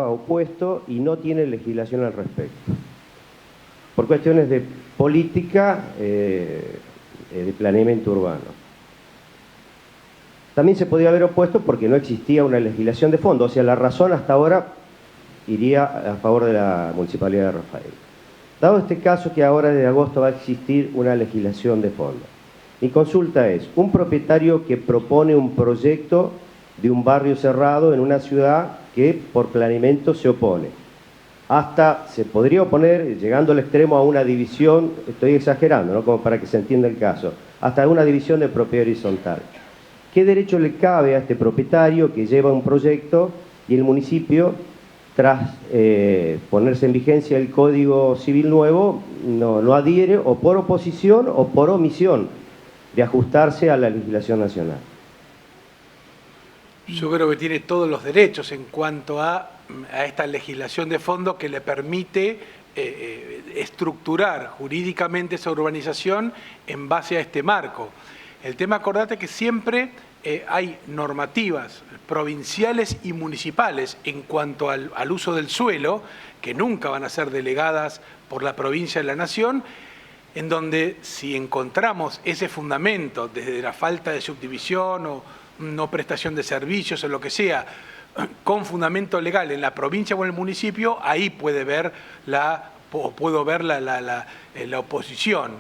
opuesto y no tiene legislación al respecto. Por cuestiones de política, de planeamiento urbano. También se podía haber opuesto porque no existía una legislación de fondo, o sea, la razón hasta ahora iría a favor de la Municipalidad de Rafaela. Dado este caso que ahora desde agosto va a existir una legislación de fondo, mi consulta es, un propietario que propone un proyecto de un barrio cerrado en una ciudad que por planeamiento se opone, hasta se podría oponer, llegando al extremo, a una división, estoy exagerando, ¿no?, como para que se entienda el caso, hasta una división de propiedad horizontal. ¿Qué derecho le cabe a este propietario que lleva un proyecto y el municipio, tras ponerse en vigencia el Código Civil nuevo, no adhiere, o por oposición o por omisión de ajustarse a la legislación nacional? Yo creo que tiene todos los derechos en cuanto a esta legislación de fondo que le permite estructurar jurídicamente esa urbanización en base a este marco. El tema, acordate que siempre hay normativas provinciales y municipales en cuanto al uso del suelo, que nunca van a ser delegadas por la provincia de la Nación, en donde si encontramos ese fundamento desde la falta de subdivisión o no prestación de servicios o lo que sea, con fundamento legal en la provincia o en el municipio, ahí puedo ver la oposición.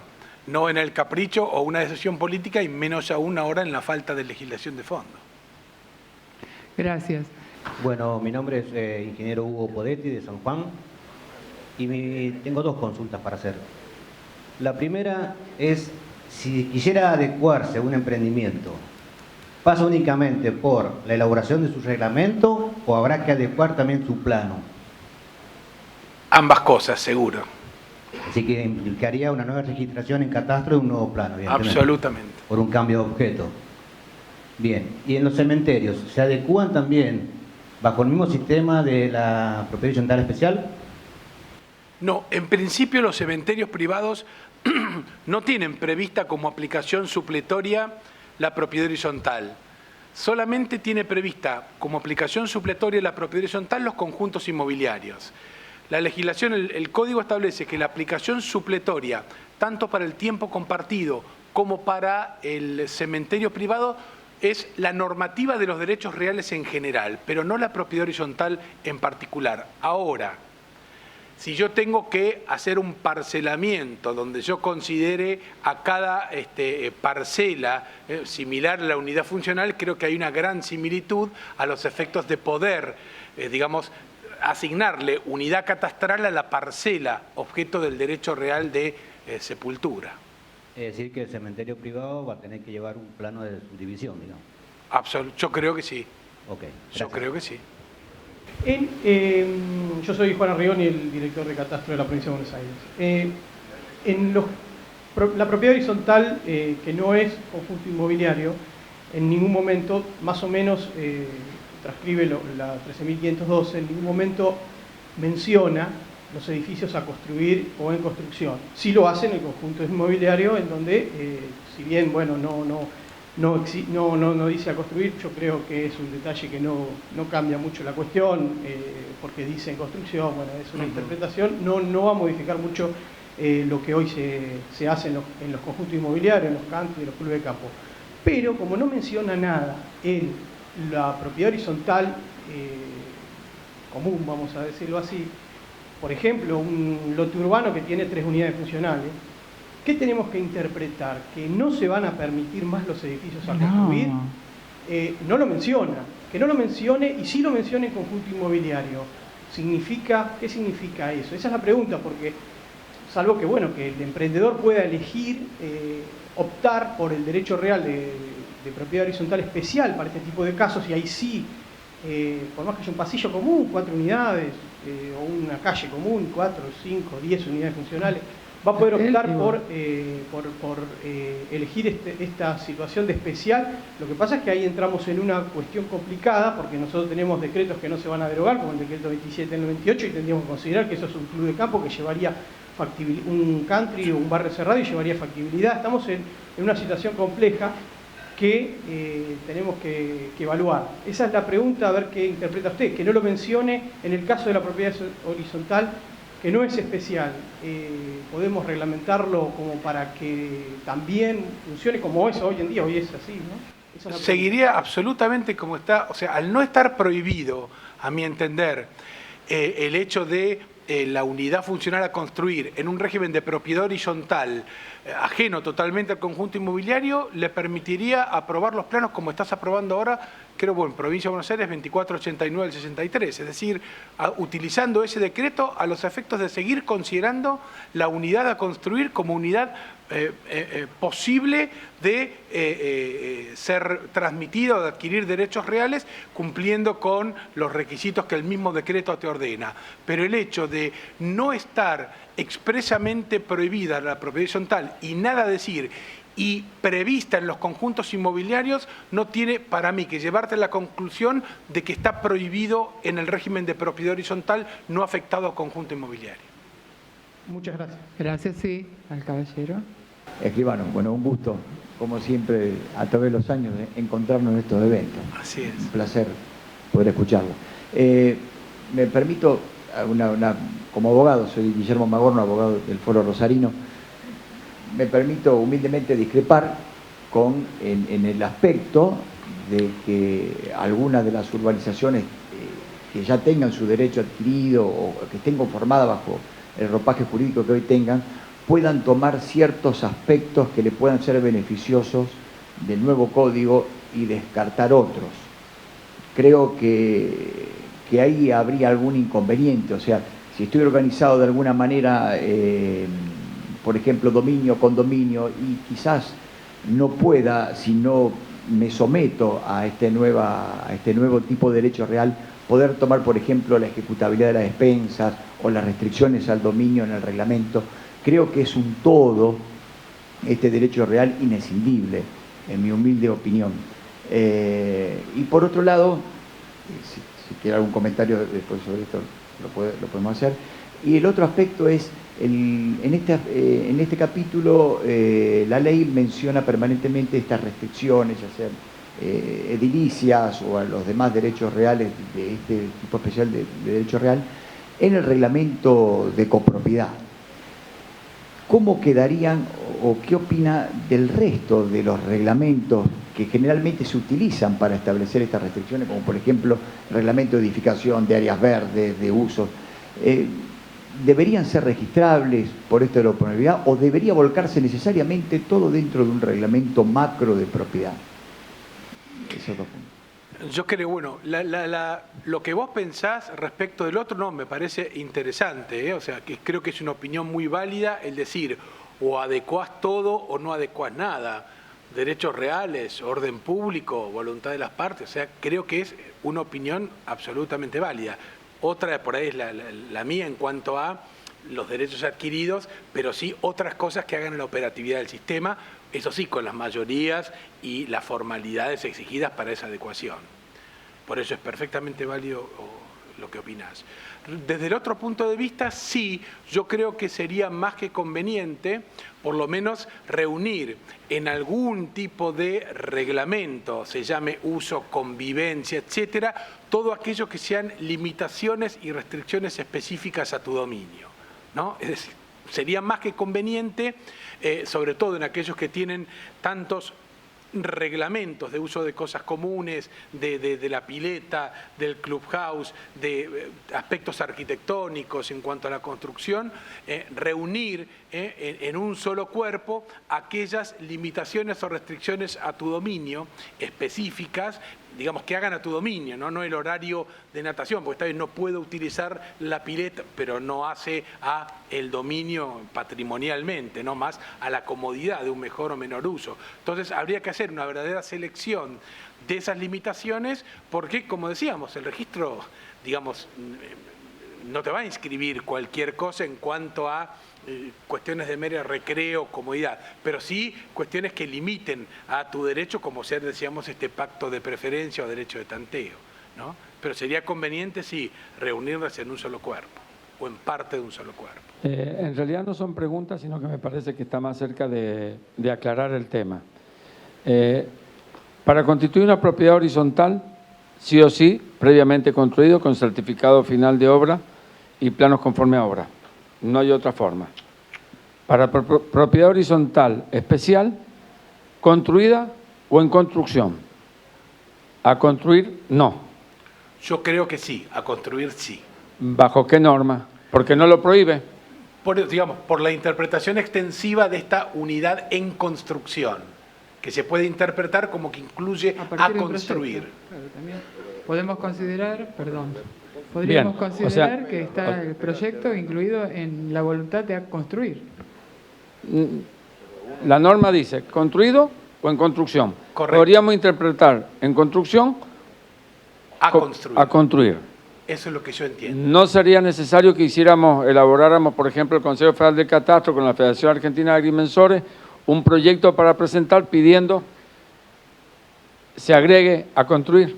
no en el capricho o una decisión política y menos aún ahora en la falta de legislación de fondo. Gracias. Bueno, mi nombre es ingeniero Hugo Podetti de San Juan y tengo dos consultas para hacer. La primera es si quisiera adecuarse a un emprendimiento, ¿pasa únicamente por la elaboración de su reglamento o habrá que adecuar también su plano? Ambas cosas, seguro. Así que implicaría una nueva registración en catastro de un nuevo plano, evidentemente. Absolutamente. Por un cambio de objeto. Bien, y en los cementerios, ¿se adecúan también bajo el mismo sistema de la propiedad horizontal especial? No, en principio los cementerios privados no tienen prevista como aplicación supletoria la propiedad horizontal. Solamente tiene prevista como aplicación supletoria la propiedad horizontal los conjuntos inmobiliarios. La legislación, el código establece que la aplicación supletoria, tanto para el tiempo compartido como para el cementerio privado, es la normativa de los derechos reales en general, pero no la propiedad horizontal en particular. Ahora, si yo tengo que hacer un parcelamiento donde yo considere a cada parcela similar a la unidad funcional, creo que hay una gran similitud a los efectos de poder, digamos, asignarle unidad catastral a la parcela, objeto del derecho real de sepultura. Es decir, que el cementerio privado va a tener que llevar un plano de subdivisión, digamos. Yo creo que sí. Ok, Yo creo que sí. Yo soy Juan Arrigoni, el director de catastro de la provincia de Buenos Aires. La propiedad horizontal, que no es conjunto inmobiliario, en ningún momento, más o menos transcribe la 13.512, en ningún momento menciona los edificios a construir o en construcción. Sí lo hace en el conjunto inmobiliario, en donde, si bien bueno, no dice a construir, yo creo que es un detalle que no cambia mucho la cuestión, porque dice en construcción, bueno, es una interpretación, no va a modificar mucho lo que hoy se hace en los conjuntos inmobiliarios, en los country, en los clubes de campo. Pero como no menciona nada en la propiedad horizontal común, vamos a decirlo así, por ejemplo, un lote urbano que tiene 3 unidades funcionales, ¿qué tenemos que interpretar? ¿Que no se van a permitir más los edificios a construir? No lo menciona. Que no lo mencione y sí lo mencione en conjunto inmobiliario. ¿Qué significa eso? Esa es la pregunta, porque salvo que, bueno, que el emprendedor pueda elegir, optar por el derecho real de propiedad horizontal especial para este tipo de casos, y ahí sí, por más que haya un pasillo común, 4 unidades, o una calle común, 4, 5, 10 unidades funcionales, va a poder optar por elegir esta situación de especial. Lo que pasa es que ahí entramos en una cuestión complicada, porque nosotros tenemos decretos que no se van a derogar, como el decreto 27 del 98, y tendríamos que considerar que eso es un club de campo que llevaría un country o un barrio cerrado y llevaría factibilidad. Estamos en una situación compleja que tenemos que evaluar. Esa es la pregunta, a ver qué interpreta usted, que no lo mencione en el caso de la propiedad horizontal, que no es especial. Podemos reglamentarlo como para que también funcione como es hoy en día, hoy es así, ¿no? Seguiría absolutamente como está, o sea, al no estar prohibido, a mi entender, el hecho de la unidad funcional a construir en un régimen de propiedad horizontal ajeno totalmente al conjunto inmobiliario, le permitiría aprobar los planos como estás aprobando ahora, creo, en Provincia de Buenos Aires 2489 del 63, es decir, utilizando ese decreto a los efectos de seguir considerando la unidad a construir como unidad posible de ser transmitida o de adquirir derechos reales, cumpliendo con los requisitos que el mismo decreto te ordena. Pero el hecho de no estar expresamente prohibida la propiedad horizontal y nada decir y prevista en los conjuntos inmobiliarios, no tiene para mí que llevarte a la conclusión de que está prohibido en el régimen de propiedad horizontal no afectado al conjunto inmobiliario. Muchas gracias. Gracias, sí, al caballero. Escribano, bueno, un gusto, como siempre, a través de los años, encontrarnos en estos eventos. Así es. Un placer poder escucharlo. Me permito, como abogado, soy Guillermo Magorno, abogado del Foro Rosarino, me permito humildemente discrepar en el aspecto de que algunas de las urbanizaciones que ya tengan su derecho adquirido o que estén conformadas bajo el ropaje jurídico que hoy tengan, puedan tomar ciertos aspectos que le puedan ser beneficiosos del nuevo código y descartar otros. Creo que ahí habría algún inconveniente, o sea, si estoy organizado de alguna manera, por ejemplo, dominio con dominio, y quizás no pueda, si no me someto a este nuevo tipo de derecho real, poder tomar, por ejemplo, la ejecutabilidad de las expensas o las restricciones al dominio en el reglamento. Creo que es un todo este derecho real inescindible, en mi humilde opinión. Y por otro lado, si quiere algún comentario después sobre esto, lo podemos hacer. Y el otro aspecto es, en este capítulo, la ley menciona permanentemente estas restricciones, ya sean edilicias o a los demás derechos reales de este tipo especial de derecho real, en el reglamento de copropiedad. ¿Cómo quedarían o qué opina del resto de los reglamentos que generalmente se utilizan para establecer estas restricciones, como por ejemplo el reglamento de edificación, de áreas verdes, de usos? ¿Deberían ser registrables por esto de la oponibilidad o debería volcarse necesariamente todo dentro de un reglamento macro de propiedad? Esos dos puntos. Yo creo, bueno, lo que vos pensás respecto del otro no me parece interesante, ¿eh? O sea, que creo que es una opinión muy válida el decir o adecuás todo o no adecuás nada. Derechos reales, orden público, voluntad de las partes, o sea, creo que es una opinión absolutamente válida. Otra por ahí es la mía en cuanto a los derechos adquiridos, pero sí otras cosas que hagan la operatividad del sistema, eso sí, con las mayorías y las formalidades exigidas para esa adecuación. Por eso es perfectamente válido lo que opinás. Desde el otro punto de vista, sí, yo creo que sería más que conveniente, por lo menos, reunir en algún tipo de reglamento, se llame uso, convivencia, etcétera, todo aquello que sean limitaciones y restricciones específicas a tu dominio, ¿no? Es decir, sería más que conveniente, sobre todo en aquellos que tienen tantos reglamentos de uso de cosas comunes, de la pileta, del clubhouse, de aspectos arquitectónicos en cuanto a la construcción, reunir en un solo cuerpo aquellas limitaciones o restricciones a tu dominio específicas, digamos, que hagan a tu dominio, no el horario de natación, porque esta vez no puedo utilizar la pileta, pero no hace a el dominio patrimonialmente, no más a la comodidad de un mejor o menor uso. Entonces habría que hacer una verdadera selección de esas limitaciones, porque, como decíamos, el registro, digamos, no te va a inscribir cualquier cosa en cuanto a cuestiones de mero recreo, comodidad, pero sí cuestiones que limiten a tu derecho, como ser, decíamos, este pacto de preferencia o derecho de tanteo, ¿no? Pero sería conveniente, sí, reunirlas en un solo cuerpo o en parte de un solo cuerpo. En realidad no son preguntas, sino que me parece que está más cerca de aclarar el tema. Para constituir una propiedad horizontal, sí o sí, previamente construido con certificado final de obra y planos conforme a obra. No hay otra forma. Para propiedad horizontal especial, construida o en construcción. A construir, no. Yo creo que sí, a construir sí. ¿Bajo qué norma? Porque no lo prohíbe. Por la interpretación extensiva de esta unidad en construcción, que se puede interpretar como que incluye a construir. Claro, también podemos considerar, podríamos considerar que está el proyecto incluido en la voluntad de construir. La norma dice construido o en construcción. Correcto. Podríamos interpretar en construcción a construir. Eso es lo que yo entiendo. No sería necesario que elaboráramos, por ejemplo, el Consejo Federal de Catastro con la Federación Argentina de Agrimensores, un proyecto para presentar pidiendo se agregue a construir.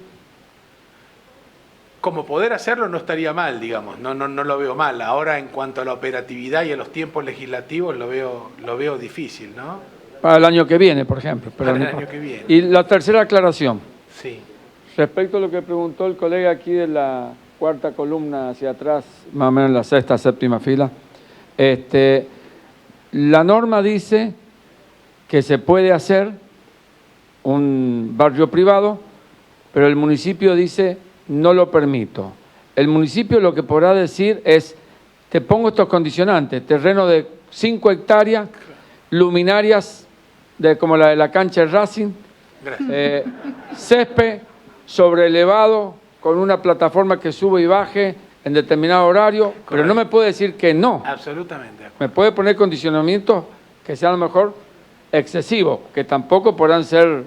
Como poder hacerlo no estaría mal, digamos, no lo veo mal. Ahora, en cuanto a la operatividad y a los tiempos legislativos, lo veo difícil, ¿no? Para el año que viene, por ejemplo. Para el año que viene. Y la tercera aclaración. Sí. Respecto a lo que preguntó el colega aquí de la cuarta columna hacia atrás, más o menos en la sexta, séptima fila, la norma dice que se puede hacer un barrio privado, pero el municipio dice no lo permito. El municipio lo que podrá decir es, te pongo estos condicionantes, terreno de 5 hectáreas, luminarias como la de la cancha de Racing, césped sobreelevado con una plataforma que sube y baje en determinado horario, pero no me puede decir que no. Absolutamente. Me puede poner condicionamientos que sean a lo mejor excesivos, que tampoco podrán ser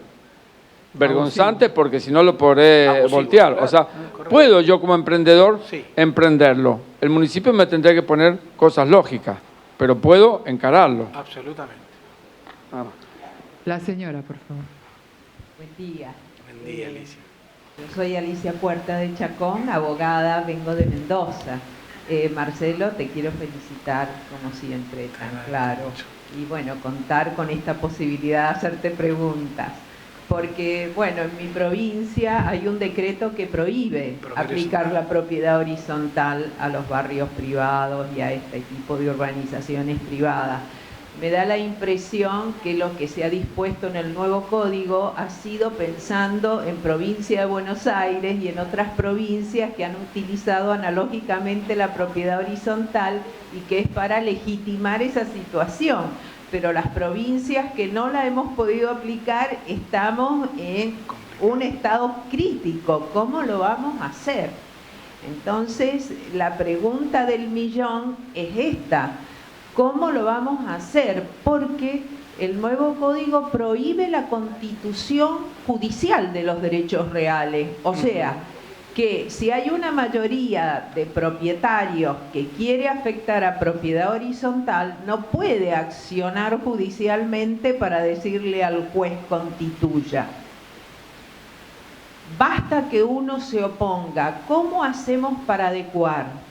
vergonzantes porque si no lo podré voltear. Claro. O sea, puedo yo como emprendedor Sí. emprenderlo. El municipio me tendrá que poner cosas lógicas, pero puedo encararlo. Absolutamente. Nada más. La señora, por favor. Buen día. Buen día, Alicia. Yo soy Alicia Puerta de Chacón, abogada, vengo de Mendoza. Marcelo, te quiero felicitar, como siempre, tan claro. Y bueno, contar con esta posibilidad de hacerte preguntas. Porque, bueno, en mi provincia hay un decreto que prohíbe aplicar la propiedad horizontal a los barrios privados y a este tipo de urbanizaciones privadas. Me da la impresión que lo que se ha dispuesto en el nuevo código ha sido pensando en provincia de Buenos Aires y en otras provincias que han utilizado analógicamente la propiedad horizontal y que es para legitimar esa situación. Pero las provincias que no la hemos podido aplicar estamos en un estado crítico. ¿Cómo lo vamos a hacer? Entonces, la pregunta del millón es esta. ¿Cómo lo vamos a hacer? Porque el nuevo código prohíbe la constitución judicial de los derechos reales. O sea, que si hay una mayoría de propietarios que quiere afectar a propiedad horizontal, no puede accionar judicialmente para decirle al juez constituya. Basta que uno se oponga. ¿Cómo hacemos para adecuar?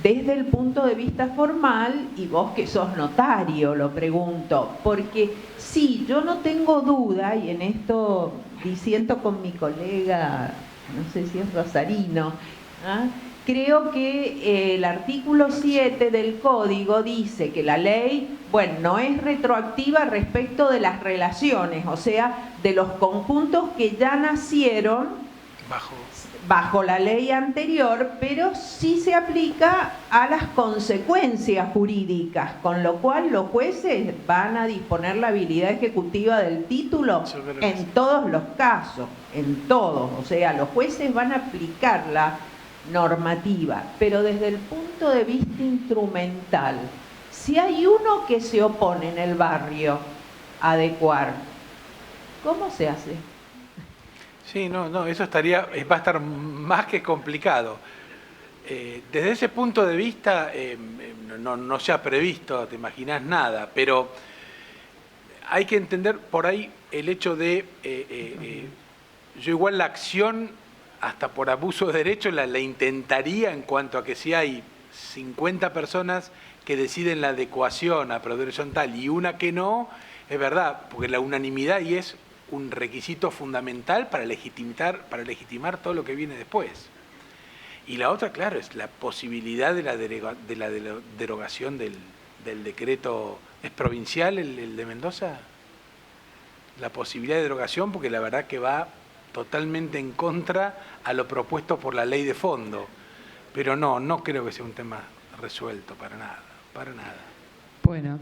Desde el punto de vista formal, y vos que sos notario, lo pregunto, porque sí, yo no tengo duda, y en esto disiento con mi colega, no sé si es rosarino, creo que el artículo 7 del código dice que la ley, bueno, no es retroactiva respecto de las relaciones, o sea, de los conjuntos que ya nacieron bajo la ley anterior, pero sí se aplica a las consecuencias jurídicas, con lo cual los jueces van a disponer la habilidad ejecutiva del título en todos los casos, en todos, o sea, los jueces van a aplicar la normativa, pero desde el punto de vista instrumental, si hay uno que se opone en el barrio a adecuar, ¿cómo se hace? Sí, no, eso va a estar más que complicado. Desde ese punto de vista, no se ha previsto, te imaginas nada, pero hay que entender por ahí el hecho de, yo igual la acción, hasta por abuso de derecho, la intentaría en cuanto a que si hay 50 personas que deciden la adecuación a propiedad horizontal y una que no, es verdad, porque la unanimidad y es un requisito fundamental para legitimar todo lo que viene después. Y la otra, claro, es la posibilidad de la derogación del decreto. ¿Es provincial el de Mendoza? La posibilidad de derogación, porque la verdad que va totalmente en contra a lo propuesto por la ley de fondo. Pero no creo que sea un tema resuelto para nada. Bueno,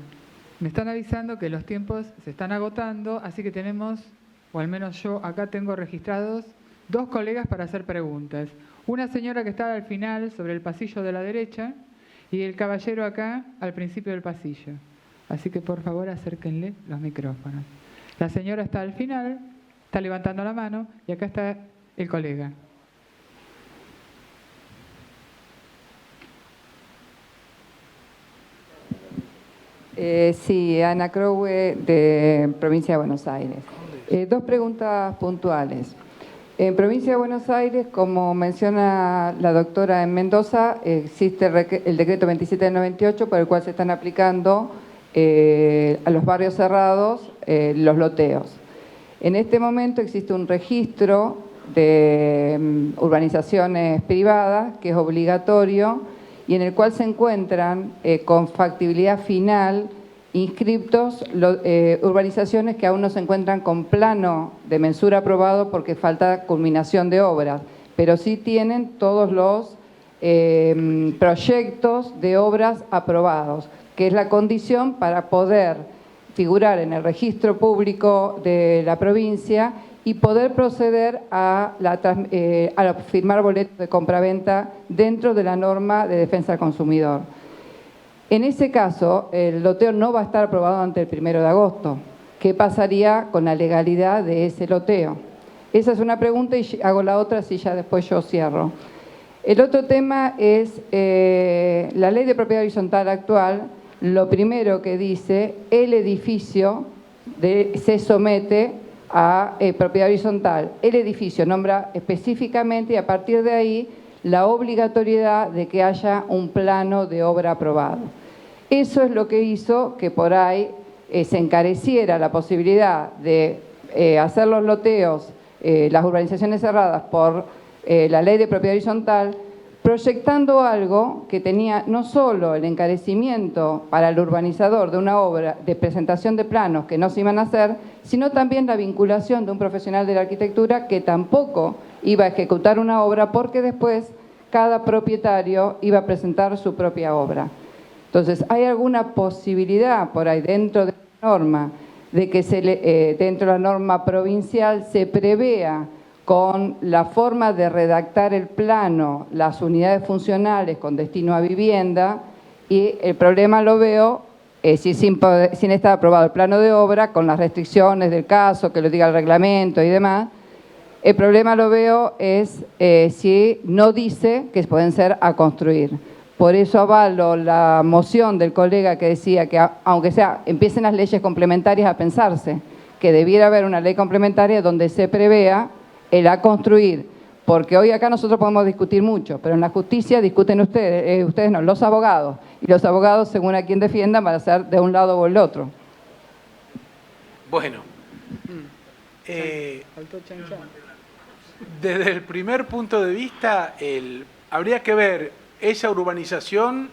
me están avisando que los tiempos se están agotando, así que tenemos, o al menos yo acá tengo registrados, 2 colegas para hacer preguntas. Una señora que está al final, sobre el pasillo de la derecha, y el caballero acá, al principio del pasillo. Así que por favor acérquenle los micrófonos. La señora está al final, está levantando la mano, y acá está el colega. Sí, Ana Crowe, de Provincia de Buenos Aires. 2 preguntas puntuales. En Provincia de Buenos Aires, como menciona la doctora en Mendoza, existe el decreto 27 del 98 por el cual se están aplicando a los barrios cerrados los loteos. En este momento existe un registro de urbanizaciones privadas que es obligatorio y en el cual se encuentran con factibilidad final inscriptos urbanizaciones que aún no se encuentran con plano de mensura aprobado porque falta culminación de obras, pero sí tienen todos los proyectos de obras aprobados, que es la condición para poder figurar en el registro público de la provincia y poder proceder a firmar boletos de compraventa dentro de la norma de defensa del consumidor. En ese caso, el loteo no va a estar aprobado antes del 1 de agosto. ¿Qué pasaría con la legalidad de ese loteo? Esa es una pregunta y hago la otra, si ya después yo cierro. El otro tema es la ley de propiedad horizontal actual. Lo primero que dice, el edificio se somete a propiedad horizontal. El edificio nombra específicamente y a partir de ahí la obligatoriedad de que haya un plano de obra aprobado. Eso es lo que hizo que por ahí se encareciera la posibilidad de hacer los loteos, las urbanizaciones cerradas por la ley de propiedad horizontal, proyectando algo que tenía no solo el encarecimiento para el urbanizador de una obra de presentación de planos que no se iban a hacer, sino también la vinculación de un profesional de la arquitectura que tampoco iba a ejecutar una obra porque después cada propietario iba a presentar su propia obra. Entonces, ¿hay alguna posibilidad por ahí dentro de la norma de que dentro de la norma provincial se prevea con la forma de redactar el plano, las unidades funcionales con destino a vivienda? Y el problema lo veo, sin estar aprobado el plano de obra, con las restricciones del caso, que lo diga el reglamento y demás, el problema lo veo es si no dice que pueden ser a construir. Por eso avalo la moción del colega que decía que, aunque sea, empiecen las leyes complementarias a pensarse, que debiera haber una ley complementaria donde se prevea el a construir, porque hoy acá nosotros podemos discutir mucho, pero en la justicia discuten ustedes no, los abogados, y los abogados, según a quien defiendan, van a ser de un lado o el otro. Bueno, desde el primer punto de vista, habría que ver esa urbanización,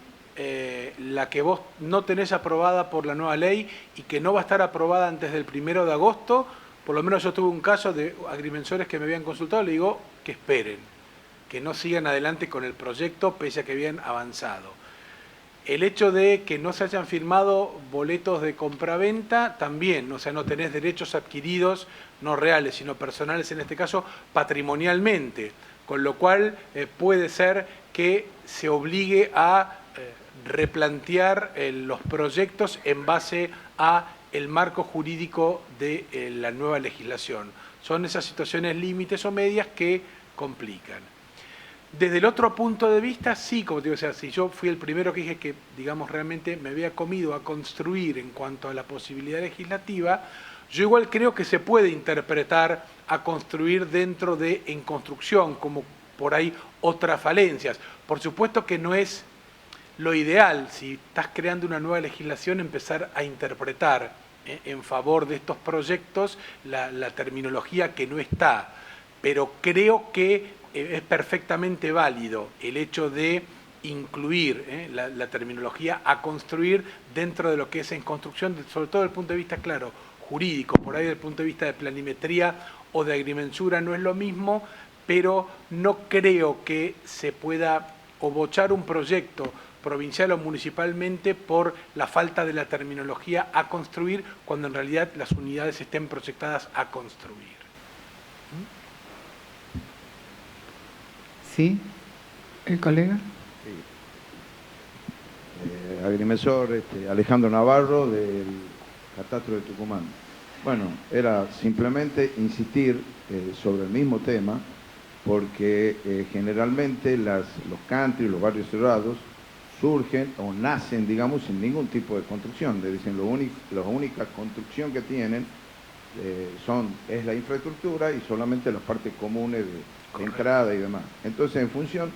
la que vos no tenés aprobada por la nueva ley y que no va a estar aprobada antes del 1 de agosto, por lo menos yo tuve un caso de agrimensores que me habían consultado, le digo que esperen, que no sigan adelante con el proyecto pese a que habían avanzado. El hecho de que no se hayan firmado boletos de compraventa también, o sea, no tenés derechos adquiridos, no reales, sino personales en este caso, patrimonialmente, con lo cual puede ser que se obligue a replantear los proyectos en base a el marco jurídico de la nueva legislación. Son esas situaciones límites o medias que complican. Desde el otro punto de vista, sí, como te digo, o sea, si yo fui el primero que dije que, digamos, realmente me había comido a construir en cuanto a la posibilidad legislativa, yo igual creo que se puede interpretar a construir dentro de en construcción, como por ahí otras falencias. Por supuesto que no es lo ideal, si estás creando una nueva legislación, empezar a interpretar en favor de estos proyectos la terminología que no está, pero creo que es perfectamente válido el hecho de incluir la terminología a construir dentro de lo que es en construcción, sobre todo desde el punto de vista, claro, jurídico, por ahí desde el punto de vista de planimetría o de agrimensura no es lo mismo, pero no creo que se pueda obochar un proyecto provincial o municipalmente por la falta de la terminología a construir, cuando en realidad las unidades estén proyectadas a construir. ¿Sí? ¿El colega? Sí. Agrimensor Alejandro Navarro, del Catastro de Tucumán. Bueno, era simplemente insistir sobre el mismo tema, porque generalmente los country, los barrios cerrados, surgen o nacen, digamos, sin ningún tipo de construcción. Le dicen la única construcción que tienen es la infraestructura y solamente las partes comunes de entrada y demás. Entonces, en función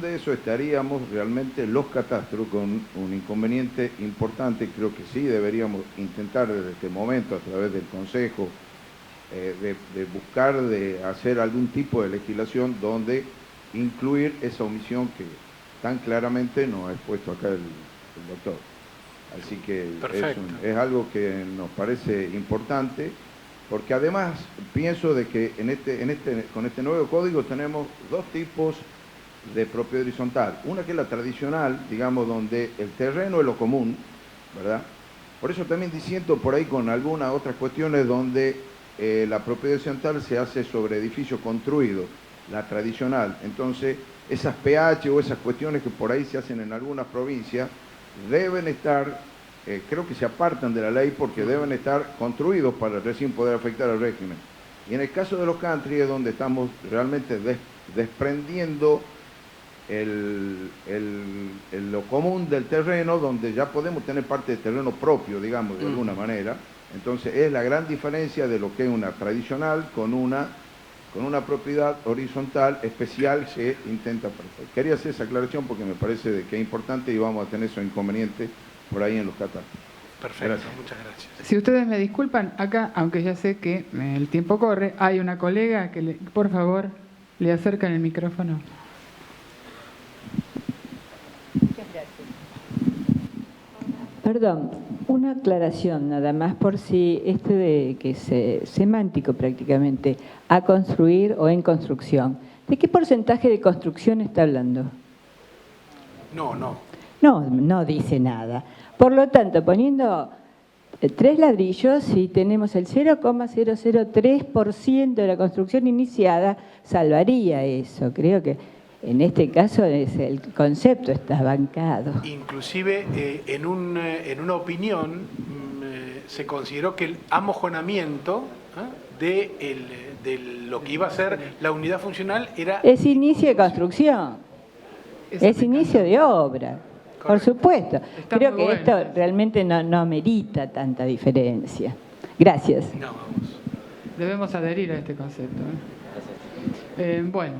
de eso estaríamos realmente los catastros con un inconveniente importante. Creo que sí deberíamos intentar desde este momento, a través del Consejo, de buscar de hacer algún tipo de legislación donde incluir esa omisión que tan claramente nos ha expuesto acá el doctor. Así que es algo que nos parece importante, porque además pienso de que con este nuevo código tenemos dos tipos de propiedad horizontal. Una que es la tradicional, digamos, donde el terreno es lo común, ¿verdad? Por eso también disiento por ahí con algunas otras cuestiones donde la propiedad horizontal se hace sobre edificios construidos, la tradicional. Entonces, esas pH o esas cuestiones que por ahí se hacen en algunas provincias deben estar, creo que se apartan de la ley porque deben estar construidos para recién poder afectar al régimen. Y en el caso de los country es donde estamos realmente desprendiendo lo común del terreno, donde ya podemos tener parte de terreno propio, digamos, de alguna manera. Entonces es la gran diferencia de lo que es una tradicional con una propiedad horizontal especial que intenta perfeccionar. Quería hacer esa aclaración porque me parece que es importante y vamos a tener esos inconvenientes por ahí en los catastros. Perfecto, Gracias. muchas gracias. Si ustedes me disculpan, acá, aunque ya sé que el tiempo corre, hay una colega que, por favor, le acercan el micrófono. Muchas gracias. Perdón, una aclaración nada más por si esto de que es semántico prácticamente, a construir o en construcción. ¿De qué porcentaje de construcción está hablando? No. No dice nada. Por lo tanto, poniendo 3 ladrillos, si tenemos el 0,003% de la construcción iniciada, salvaría eso. Creo que en este caso el concepto está bancado. Inclusive en una opinión se consideró que el amojonamiento de lo que iba a ser la unidad funcional era... Es inicio de construcción, es inicio de obra. Por supuesto. Creo que esto realmente no amerita tanta diferencia. Gracias. No, vamos. Debemos adherir a este concepto. Bueno,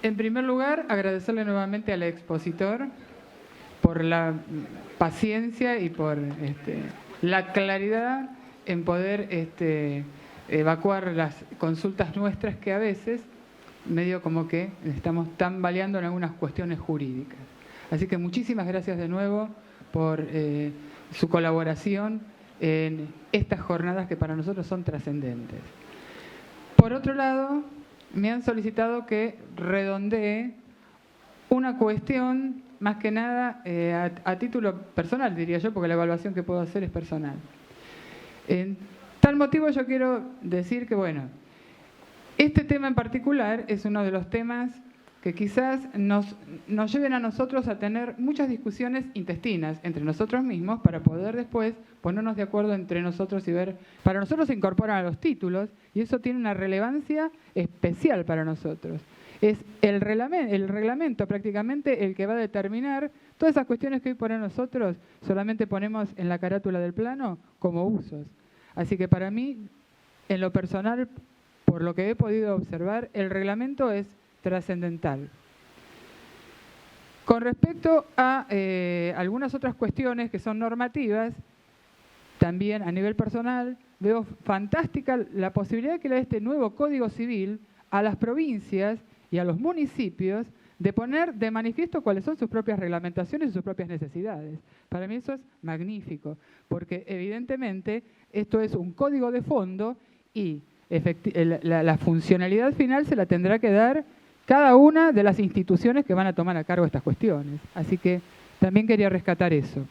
en primer lugar, agradecerle nuevamente al expositor por la paciencia y por la claridad en poder evacuar las consultas nuestras que a veces medio como que estamos tambaleando en algunas cuestiones jurídicas. Así que muchísimas gracias de nuevo por su colaboración en estas jornadas que para nosotros son trascendentes. Por otro lado, me han solicitado que redondee una cuestión, más que nada a título personal, diría yo, porque la evaluación que puedo hacer es personal. En tal motivo yo quiero decir que, bueno, este tema en particular es uno de los temas que quizás nos lleven a nosotros a tener muchas discusiones intestinas entre nosotros mismos para poder después ponernos de acuerdo entre nosotros y ver, para nosotros se incorporan a los títulos y eso tiene una relevancia especial para nosotros. Es el reglamento prácticamente el que va a determinar todas esas cuestiones que hoy por nosotros solamente ponemos en la carátula del plano como usos. Así que para mí, en lo personal, por lo que he podido observar, el reglamento es trascendental. Con respecto a algunas otras cuestiones que son normativas, también a nivel personal, veo fantástica la posibilidad que le da este nuevo Código Civil a las provincias y a los municipios de poner de manifiesto cuáles son sus propias reglamentaciones y sus propias necesidades. Para mí eso es magnífico, porque evidentemente esto es un código de fondo y la funcionalidad final se la tendrá que dar cada una de las instituciones que van a tomar a cargo estas cuestiones. Así que también quería rescatar eso.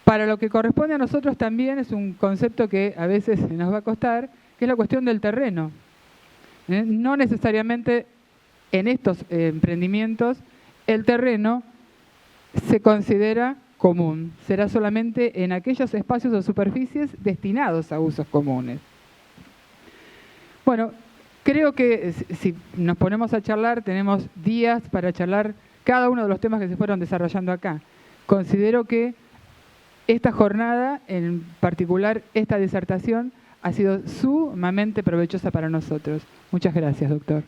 Para lo que corresponde a nosotros también es un concepto que a veces nos va a costar, que es la cuestión del terreno. No necesariamente en estos emprendimientos el terreno se considera común, será solamente en aquellos espacios o superficies destinados a usos comunes. Bueno, creo que si nos ponemos a charlar, tenemos días para charlar cada uno de los temas que se fueron desarrollando acá. Considero que esta jornada, en particular esta disertación, ha sido sumamente provechosa para nosotros. Muchas gracias, doctor.